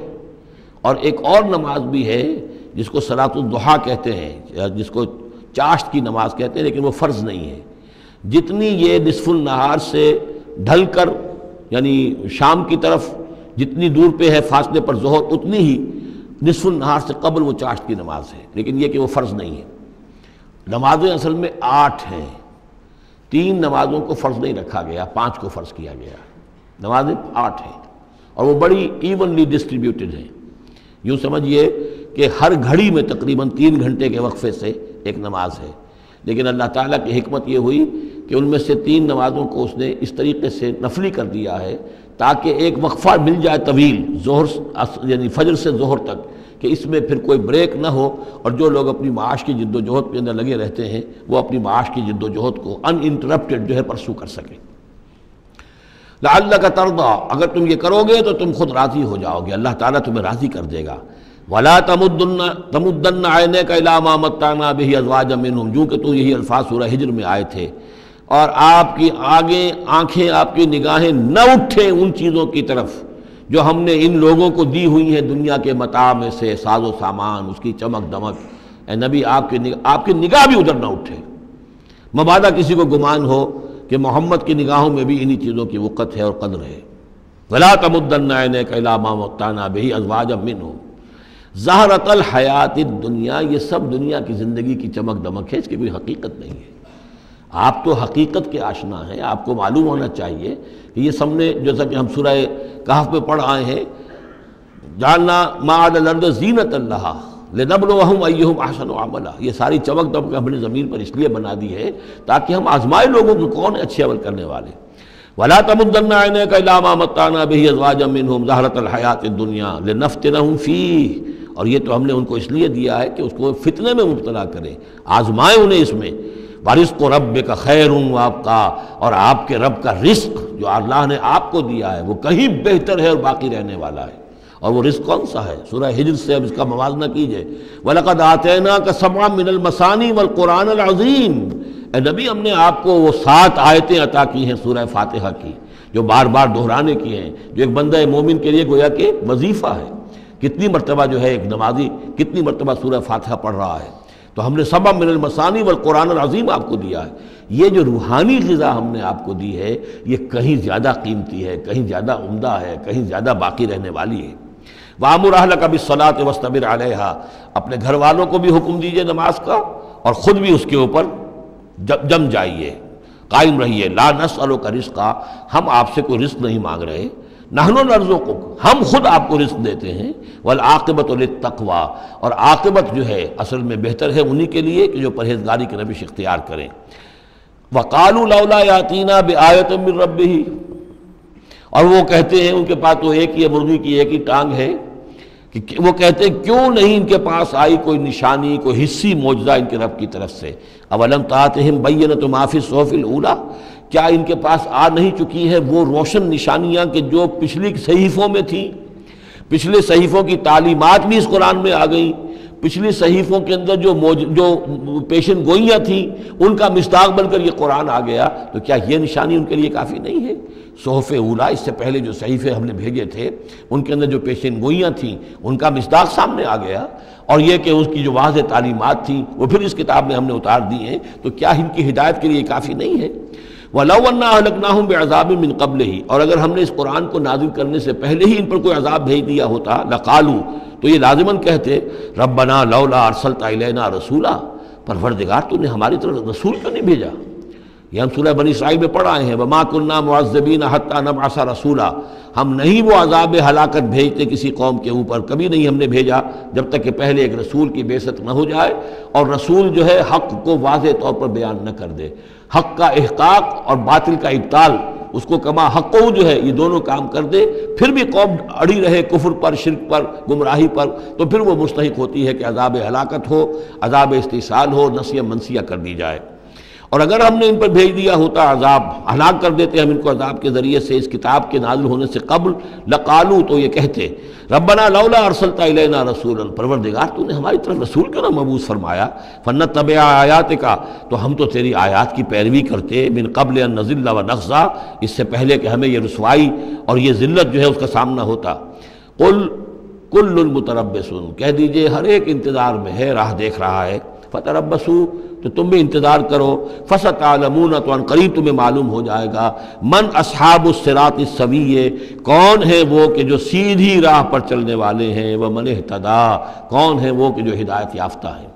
اور ایک اور نماز بھی ہے جس کو صلاۃ الضحیٰ کہتے ہیں، یا جس کو چاشت کی نماز کہتے ہیں، لیکن وہ فرض نہیں ہے۔ جتنی یہ نصف النہار سے ڈھل کر یعنی شام کی طرف جتنی دور پہ ہے فاصلے پر ظہر، اتنی ہی نصف النہار سے قبل وہ چاشت کی نماز ہے، لیکن یہ کہ وہ فرض نہیں ہے۔ نمازیں اصل میں 8 ہیں، 3 نمازوں کو فرض نہیں رکھا گیا، 5 کو فرض کیا گیا۔ نمازیں 8 ہیں اور وہ بڑی ایونلی ڈسٹریبیوٹڈ ہیں۔ یوں سمجھیے کہ ہر گھڑی میں تقریباً 3 گھنٹے کے وقفے سے ایک نماز ہے، لیکن اللہ تعالیٰ کی حکمت یہ ہوئی کہ ان میں سے 3 نمازوں کو اس نے اس طریقے سے نفلی کر دیا ہے تاکہ ایک وقفہ مل جائے طویل، ظہر یعنی فجر سے ظہر تک، کہ اس میں پھر کوئی بریک نہ ہو، اور جو لوگ اپنی معاش کی جد و جہد کے اندر لگے رہتے ہیں وہ اپنی معاش کی جد و جہد کو ان انٹرپٹڈ جو ہے پرسو کر سکیں۔ لعلک ترضیٰ، اگر تم یہ کرو گے تو تم خود راضی ہو جاؤ گے، اللہ تعالیٰ تمہیں راضی کر دے گا۔ وَلَا تَمُدَّنَّ عَيْنَيْكَ إِلَىٰ مَا مَتَّعْنَا بِهِ أَزْوَاجًا مِّنْهُمْ، جو کہ تو یہی الفاظ سورہ ہجر میں آئے تھے، اور آپ کی آنکھیں، آپ کی نگاہیں نہ اٹھیں ان چیزوں کی طرف جو ہم نے ان لوگوں کو دی ہوئی ہیں دنیا کے متاع میں سے، ساز و سامان، اس کی چمک دمک، اے نبی آپ کی نگاہ بھی ادھر نہ اٹھے، مبادا کسی کو گمان ہو کہ محمد کی نگاہوں میں بھی انہی چیزوں کی وقت ہے اور قدر ہے۔ وَلَا تَمُدَّنَّ عَيْنَيْكَ إِلَىٰ مَا مَتَّعْنَا بِهِ أَزْوَاجًا مِّنْهُمْ زَهْرَةَ الْحَيَاةِ الدُّنْيَا، یہ سب دنیا کی زندگی کی چمک دمک ہے، اس کی کوئی حقیقت نہیں ہے۔ آپ تو حقیقت کے آشنا ہیں، آپ کو معلوم ہونا چاہیے کہ یہ سب نے، جیسا کہ ہم سورہ کہف میں پڑھ آئے ہیں، جعلنا ما علی الارض زینۃ لہا لنبلوہم ایہم احسن عملا، یہ ساری چمک دمک ہم نے زمین پر اس لیے بنا دی ہے تاکہ ہم آزمائے لوگوں کو کون اچھے عمل کرنے والے۔ ولا تمدن عینیک الی ما متعنا بہ ازواجا منہم زہرۃ الحیاۃ الدنیا لنفتنہم فیہ، اور یہ تو ہم نے ان کو اس لیے دیا ہے کہ اس کو فتنے میں مبتلا کریں، آزمائیں انہیں اس میں۔ وَرِزْقُ رَبِّكَ خَيْرٌ وَأَبْقَىٰ، اور آپ کے رب کا رزق جو اللہ نے آپ کو دیا ہے وہ کہیں بہتر ہے اور باقی رہنے والا ہے۔ اور وہ رزق کون سا ہے؟ سورہ ہجر سے اب اس کا موازنہ کیجئے۔ وَلَقَدْ آتَيْنَاكَ سَبْعًا مِّنَ الْمَثَانِي وَالْقُرْآنِ الْعَظِيمِ، اے نبی ہم نے آپ کو وہ 7 آیتیں عطا کی ہیں سورہ فاتحہ کی، جو بار بار دہرانے کی ہیں، جو ایک بندہ مومن کے لیے گویا کہ وظیفہ ہے۔ کتنی مرتبہ جو ہے ایک نمازی کتنی مرتبہ سورہ فاتحہ پڑھ رہا ہے؟ تو ہم نے سبع من المثانی والقرآن العظیم آپ کو دیا ہے۔ یہ جو روحانی غذا ہم نے آپ کو دی ہے یہ کہیں زیادہ قیمتی ہے، کہیں زیادہ عمدہ ہے، کہیں زیادہ باقی رہنے والی ہے۔ وَأَمُرْ أَهْلَكَ بِالصَّلَاةِ وَاصْطَبِرْ عَلَيْهَا، اپنے گھر والوں کو بھی حکم دیجئے نماز کا اور خود بھی اس کے اوپر جم جائیے، قائم رہیے۔ لا نسألک رزقا، ہم آپ سے کوئی رزق نہیں مانگ رہے، نحن نرزقک، ہم خود آپ کو رزق دیتے ہیں۔ والعاقبۃ للتقویٰ، اور عاقبت جو ہے اصل میں بہتر ہے انہی کے لیے کہ جو پرہیزگاری کی روش اختیار کریں۔ وقالوا لولا یاتینا بآیۃ من ربہ، اور وہ کہتے ہیں، ان کے پاس تو ایک ہی مرغی کی ایک ہی ٹانگ ہے، کہ وہ کہتے ہیں کیوں نہیں ان کے پاس آئی کوئی نشانی، کوئی حصی معجزہ ان کے رب کی طرف سے۔ اولم تاتہم بینۃ ما فی الصحف الاولی، کیا ان کے پاس آ نہیں چکی ہے وہ روشن نشانیاں کہ جو پچھلی صحیفوں میں تھیں؟ پچھلے صحیفوں کی تعلیمات بھی اس قرآن میں آ گئیں، پچھلی صحیفوں کے اندر جو پیشن گوئیاں تھیں ان کا مصداق بن کر یہ قرآن آ گیا، تو کیا یہ نشانی ان کے لیے کافی نہیں ہے؟ صحف اولیٰ، اس سے پہلے جو صحیفے ہم نے بھیجے تھے ان کے اندر جو پیشن گوئیاں تھیں ان کا مصداق سامنے آ گیا، اور یہ کہ اس کی جو واضح تعلیمات تھیں وہ پھر اس کتاب میں ہم نے اتار دی ہیں، تو کیا ان کی ہدایت کے لیے کافی نہیں ہے؟ وَلَوْ أَنَّا أَهْلَكْنَاهُمْ بِعَذَابٍ مِّن قَبْلِهِ، اور اگر ہم نے اس قرآن کو نازل کرنے سے پہلے ہی ان پر کوئی عذاب بھیج دیا ہوتا، لَقَالُوا، تو یہ لازماً کہتے رَبَّنَا لَوْلَا أَرْسَلْتَ إِلَيْنَا رَسُولًا، پروردگار تو نے ہماری طرف رسول کیوں نہیں بھیجا؟ یہ ہم سورہ بنی اسرائیل میں پڑھ آئے ہیں، وَمَا كُنَّا مُعَذِّبِينَ حَتَّىٰ نَبْعَثَ رَسُولًا، ہم نہیں وہ عذاب ہلاکت بھیجتے کسی قوم کے اوپر، کبھی نہیں ہم نے بھیجا جب تک کہ پہلے ایک رسول کی بعثت نہ ہو جائے، اور رسول جو ہے حق کو واضح طور پر بیان نہ کر دے، حق کا احقاق اور باطل کا ابطال، اس کو کما حق جو ہے یہ دونوں کام کر دے، پھر بھی قوم اڑی رہے کفر پر، شرک پر، گمراہی پر، تو پھر وہ مستحق ہوتی ہے کہ عذاب ہلاکت ہو، عذاب استحصال ہو، نسیہ منسیہ کر دی جائے۔ اور اگر ہم نے ان پر بھیج دیا ہوتا عذاب، ہلاک کر دیتے ہم ان کو عذاب کے ذریعے سے اس کتاب کے نازل ہونے سے قبل، لقالو، تو یہ کہتے ربنا لولا ارسلت الینا رسولا، پروردگار تو نے ہماری طرف رسول کیوں نہ مبعوث فرمایا، فنتبع آیاتک، تو ہم تو تیری آیات کی پیروی کرتے، من قبل ان نذل ونخزى، اس سے پہلے کہ ہمیں یہ رسوائی اور یہ ذلت جو ہے اس کا سامنا ہوتا۔ قل کل متربص، کہہ دیجئے ہر ایک انتظار میں ہے، راہ دیکھ رہا ہے، فتربصوا، تو تم بھی انتظار کرو، فستعلمون، تو ان قریب تمہیں معلوم ہو جائے گا، من اصحاب الصراط السوی، کون ہے وہ کہ جو سیدھی راہ پر چلنے والے ہیں، ومن اہتدی، کون ہے وہ کہ جو ہدایت یافتہ ہیں۔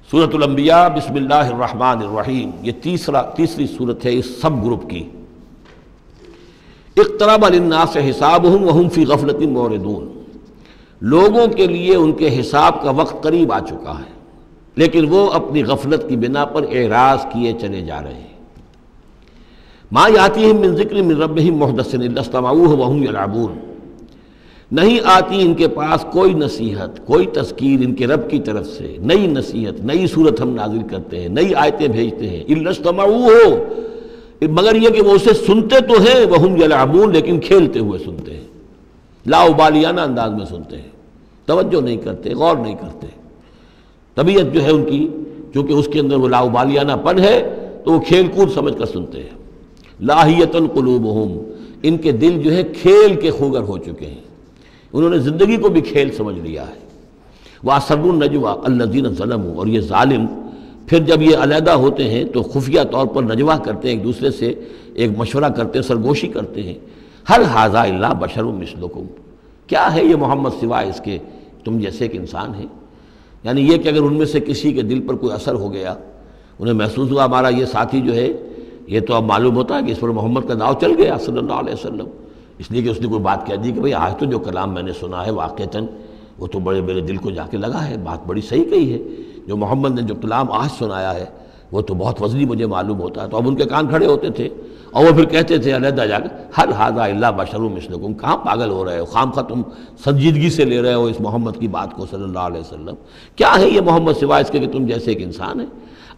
سورۃ الانبیاء، بسم اللہ الرحمن الرحیم، یہ تیسری سورت ہے اس سب گروپ کی۔ اقترب للناس حسابهم وهم فی غفلۃ معرضون، لوگوں کے لیے ان کے حساب کا وقت قریب آ چکا ہے لیکن وہ اپنی غفلت کی بنا پر اعراض کیے چلے جا رہے ہیں۔ ما یاتیہم من ذکر من ربہم محدث الا استمعوہ وہم یلعبون، نہیں آتی ان کے پاس کوئی نصیحت، کوئی تذکیر ان کے رب کی طرف سے، نئی نصیحت، نئی صورت ہم نازل کرتے ہیں، نئی آیتیں بھیجتے ہیں، الا استمعوہ، مگر یہ کہ وہ اسے سنتے تو ہیں، وہم یلعبون، لیکن کھیلتے ہوئے سنتے ہیں، لا ابالیانہ انداز میں سنتے ہیں، توجہ نہیں کرتے، غور نہیں کرتے۔ طبیعت جو ہے ان کی، چونکہ اس کے اندر وہ لاابالیانہ پن ہے، تو وہ کھیل کود سمجھ کر سنتے ہیں۔ لاہیۃ قلوبہم، ان کے دل جو ہے کھیل کے خوگر ہو چکے ہیں، انہوں نے زندگی کو بھی کھیل سمجھ لیا ہے۔ وَأَسَرُّوا النَّجْوَىٰ الَّذِينَ ظَلَمُوا، اور یہ ظالم پھر جب یہ علیحدہ ہوتے ہیں تو خفیہ طور پر نجوا کرتے ہیں، ایک دوسرے سے ایک مشورہ کرتے ہیں، سرگوشی کرتے ہیں، هَلْ هَٰذَا إِلَّا بَشَرٌ مِثْلُكُمْ، کیا ہے یہ محمد سوائے اس کے تم جیسے ایک انسان ہیں۔ یعنی یہ کہ اگر ان میں سے کسی کے دل پر کوئی اثر ہو گیا، انہیں محسوس ہوا ہمارا یہ ساتھی جو ہے یہ تو اب معلوم ہوتا ہے کہ اس پر محمد کا داؤ چل گیا صلی اللہ علیہ وسلم، اس لیے کہ اس نے کوئی بات کہہ دی کہ بھئی آج تو جو کلام میں نے سنا ہے واقعتاً وہ تو بڑے میرے دل کو جا کے لگا ہے، بات بڑی صحیح کہی ہے، جو محمد نے جو کلام آج سنایا ہے وہ تو بہت وزنی مجھے معلوم ہوتا ہے۔ تو اب ان کے کان کھڑے ہوتے تھے اور وہ پھر کہتے تھے علیحدہ جا کے هَلْ هَٰذَا إِلَّا بَشَرٌ مِثْلُكُمْ، کہاں پاگل ہو رہے ہو، خامخواہ تم سنجیدگی سے لے رہے ہو اس محمد کی بات کو صلی اللہ علیہ وسلم، کیا ہے یہ محمد سوائے اس کے کہ تم جیسے ایک انسان ہے۔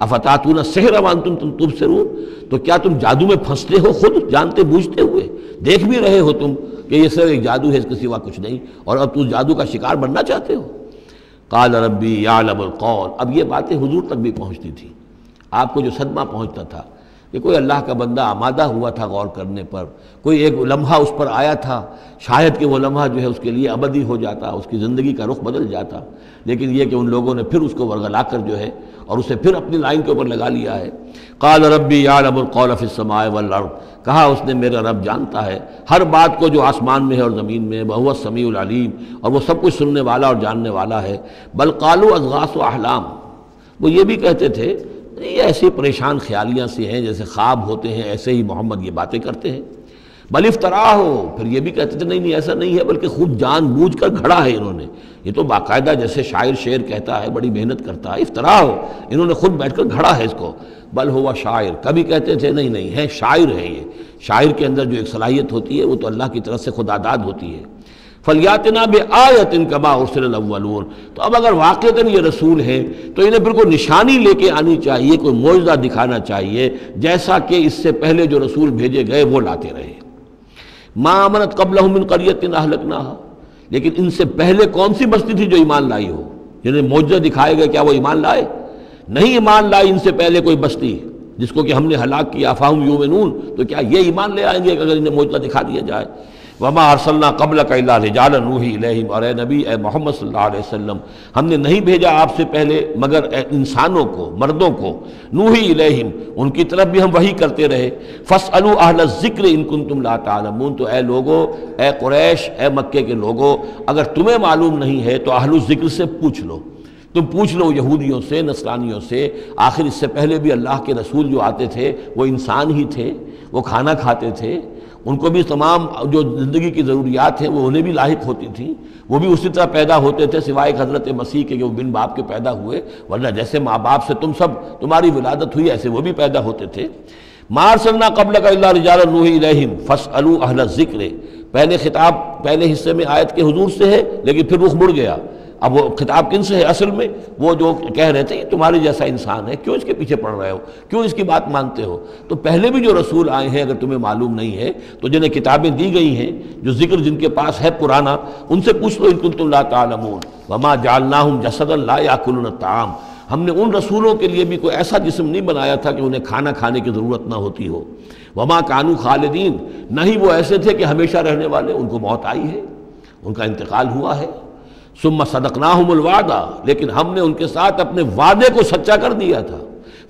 افتاتون السحر وانتم تبصرون، تو کیا تم جادو میں پھنستے ہو خود جانتے بوجھتے ہوئے، دیکھ بھی رہے ہو تم کہ یہ صرف ایک جادو ہے، اس کے سوا کچھ نہیں، اور اب تم جادو کا شکار بننا چاہتے ہو۔ قال ربی یعلم القول، اب یہ باتیں حضور تک بھی پہنچتی تھی، آپ کو جو صدمہ پہنچتا تھا کہ کوئی اللہ کا بندہ آمادہ ہوا تھا غور کرنے پر، کوئی ایک لمحہ اس پر آیا تھا، شاید کہ وہ لمحہ جو ہے اس کے لیے ابدی ہو جاتا، اس کی زندگی کا رخ بدل جاتا، لیکن یہ کہ ان لوگوں نے پھر اس کو ورغلا کر جو ہے اور اسے پھر اپنی لائن کے اوپر لگا لیا ہے۔ قال ربی یعلم القول فی السماء والارض، کہا اس نے میرا رب جانتا ہے ہر بات کو جو آسمان میں ہے اور زمین میں ہے، وہو السمیع العلیم، اور وہ سب کچھ سننے والا اور جاننے والا ہے۔ بل قالوا اضغاث احلام، وہ یہ بھی کہتے تھے یہ ایسی پریشان خیالیاں سی ہیں جیسے خواب ہوتے ہیں، ایسے ہی محمد یہ باتیں کرتے ہیں۔ بل افطرا ہو، پھر یہ بھی کہتے تھے نہیں ایسا نہیں ہے، بلکہ خود جان بوجھ کر گھڑا ہے انہوں نے، یہ تو باقاعدہ جیسے شاعر شعر کہتا ہے بڑی محنت کرتا ہے، افطرا ہو، انہوں نے خود بیٹھ کر گھڑا ہے اس کو۔ بل ہوا شاعر، کبھی کہتے تھے نہیں ہے شاعر ہے، یہ شاعر کے اندر جو ایک صلاحیت ہوتی ہے وہ تو اللہ کی طرف سے خداداد ہوتی ہے۔ فلیاتنا بآیۃ کما ارسل الاولون، تو اب اگر واقعتاً یہ رسول ہیں تو انہیں پھر کوئی نشانی لے کے آنی چاہیے، کوئی معجزہ دکھانا چاہیے، جیسا کہ اس سے پہلے جو رسول بھیجے گئے وہ لاتے رہے۔ ما آمنت قبلہم من قریۃ اہلکناہا، لیکن ان سے پہلے کون سی بستی تھی جو ایمان لائی ہو، جنہیں معجزہ دکھائے گئے، کیا وہ ایمان لائے؟ نہیں ایمان لائی ان سے پہلے کوئی بستی جس کو کہ ہم نے ہلاک کیا، فہم یؤمنون، تو کیا یہ ایمان لے آئیں گے اگر انہیں معجزہ دکھا دیا جائے؟ وما ارسلنا قبلک الا رجالا نوحی الیہم، اور اے نبی اے محمد صلی اللہ علیہ وسلم ہم نے نہیں بھیجا آپ سے پہلے مگر انسانوں کو، مردوں کو، نوحی الیہم ان کی طرف بھی ہم وحی کرتے رہے۔ فاسألوا اہل الذکر ان کنتم لا تعلمون، تو اے لوگو، اے قریش، اے مکے کے لوگو، اگر تمہیں معلوم نہیں ہے تو اہل الذکر سے پوچھ لو، تم پوچھ لو یہودیوں سے، نصرانیوں سے، آخر اس سے پہلے بھی اللہ کے رسول جو آتے تھے وہ انسان ہی تھے، وہ کھانا کھاتے تھے، ان کو بھی تمام جو زندگی کی ضروریات ہیں وہ انہیں بھی لاحق ہوتی تھیں، وہ بھی اسی طرح پیدا ہوتے تھے سوائے حضرت مسیح کے کہ وہ بن باپ کے پیدا ہوئے، ورنہ جیسے ماں باپ سے تم سب تمہاری ولادت ہوئی ایسے وہ بھی پیدا ہوتے تھے۔ ما ارسلنا قبلک الا رجالا نوحی الیہم فاسألوا اہل الذکر، پہلے خطاب پہلے حصے میں آیت کے حضور سے ہے لیکن پھر رخ مڑ گیا، اب وہ خطاب کن سے ہے؟ اصل میں وہ جو کہہ رہے تھے یہ تمہارے جیسا انسان ہے، کیوں اس کے پیچھے پڑ رہے ہو، کیوں اس کی بات مانتے ہو؟ تو پہلے بھی جو رسول آئے ہیں اگر تمہیں معلوم نہیں ہے تو جنہیں کتابیں دی گئی ہیں، جو ذکر جن کے پاس ہے پرانا، ان سے پوچھ لو ان کنتم لا تعلمون۔ وما جعلناہم جسدا لا یاکلون الطعام، ہم نے ان رسولوں کے لیے بھی کوئی ایسا جسم نہیں بنایا تھا کہ انہیں کھانا کھانے کی ضرورت نہ ہوتی ہو۔ وما کانوا خالدین، نہیں وہ ایسے تھے کہ ہمیشہ رہنے والے، ان کو موت آئی ہے، ان کا انتقال ہوا ہے۔ ثم صدقناہم الوعدہ، لیکن ہم نے ان کے ساتھ اپنے وعدے کو سچا کر دیا تھا۔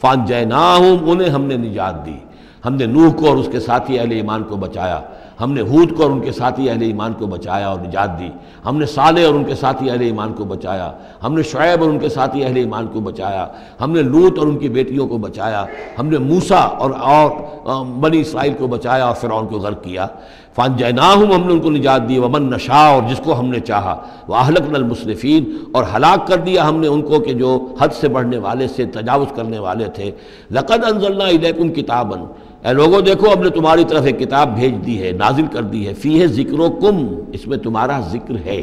فانجیناہم، انہیں ہم نے نجات دی، ہم نے نوح کو اور اس کے ساتھی اہل ایمان کو بچایا، ہم نے ہود کو اور ان کے ساتھی اہل ایمان کو بچایا اور نجات دی، ہم نے صالح اور ان کے ساتھی اہل ایمان کو بچایا، ہم نے شعیب اور ان کے ساتھی اہل ایمان کو بچایا، ہم نے لوط اور ان کی بیٹیوں کو بچایا، ہم نے موسیٰ اور بنی اسرائیل کو بچایا اور فرعون کو غرق کیا۔ فانجیناہم، ہم نے ان کو نجات دی، ومن نشاء، اور جس کو ہم نے چاہا، واہلکنا المسرفین، اور ہلاک کر دیا ہم نے ان کو کہ جو حد سے بڑھنے والے سے تجاوز کرنے والے تھے۔ لقد انزلنا الیکم کتابا، اے لوگوں دیکھو ہم نے تمہاری طرف ایک کتاب بھیج دی ہے، نازل کر دی ہے، فیہ ذکرکم، اس میں تمہارا ذکر ہے۔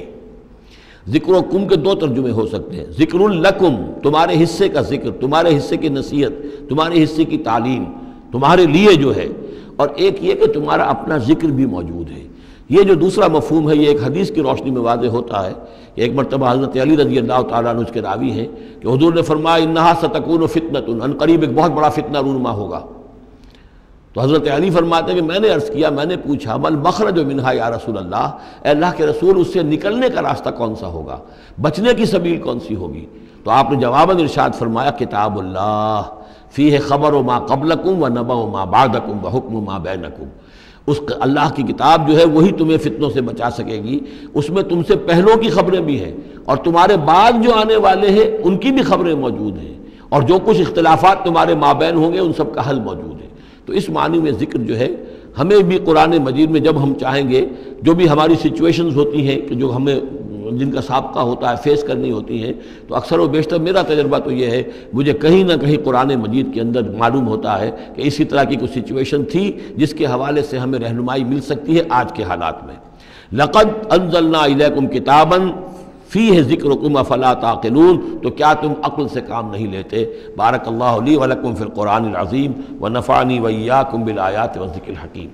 ذکرکم کے دو ترجمے ہو سکتے ہیں، ذکر لکم، تمہارے حصے کا ذکر، تمہارے حصے کی نصیحت، تمہارے حصے کی تعلیم، تمہارے لیے جو ہے، اور ایک یہ کہ تمہارا اپنا ذکر بھی موجود ہے۔ یہ جو دوسرا مفہوم ہے یہ ایک حدیث کی روشنی میں واضح ہوتا ہے کہ ایک مرتبہ حضرت علی رضی اللہ تعالیٰ عنہ اس کے راوی ہیں کہ حضور نے فرمایا انہا ستکون فتنۃ، ان قریب ایک بہت بڑا فتنہ رونما ہوگا، تو حضرت علی فرماتے ہیں کہ میں نے عرض کیا، میں نے پوچھا مل مخرج منہا یا رسول اللہ، اے اللہ کے رسول اس سے نکلنے کا راستہ کون سا ہوگا، بچنے کی سبیل کون سی ہوگی؟ تو آپ نے جواباً ارشاد فرمایا کتاب اللہ فیہ خبر ما قبلکم و نبأ ما بعدکم و حکم ما بینکم، اس اللہ کی کتاب جو ہے وہی تمہیں فتنوں سے بچا سکے گی، اس میں تم سے پہلوں کی خبریں بھی ہیں اور تمہارے بعد جو آنے والے ہیں ان کی بھی خبریں موجود ہیں، اور جو کچھ اختلافات تمہارے مابین ہوں گے ان سب کا حل موجود ہے۔ تو اس معنی میں ذکر جو ہے ہمیں بھی قرآن مجید میں جب ہم چاہیں گے، جو بھی ہماری سچویشنز ہوتی ہیں کہ جو ہمیں جن کا سابقہ ہوتا ہے فیس کرنی ہوتی ہیں، تو اکثر و بیشتر میرا تجربہ تو یہ ہے، مجھے کہیں نہ کہیں قرآن مجید کے اندر معلوم ہوتا ہے کہ اسی طرح کی کوئی سچویشن تھی جس کے حوالے سے ہمیں رہنمائی مل سکتی ہے آج کے حالات میں۔ لقد انزلنا الیکم کتابا فیہ ذکرکم افلا تعقلون، تو کیا تم عقل سے کام نہیں لیتے؟ بارک اللہ لی ولکم فی القرآن العظیم ونفعنی وإیاکم بالآیات والذکر الحکیم۔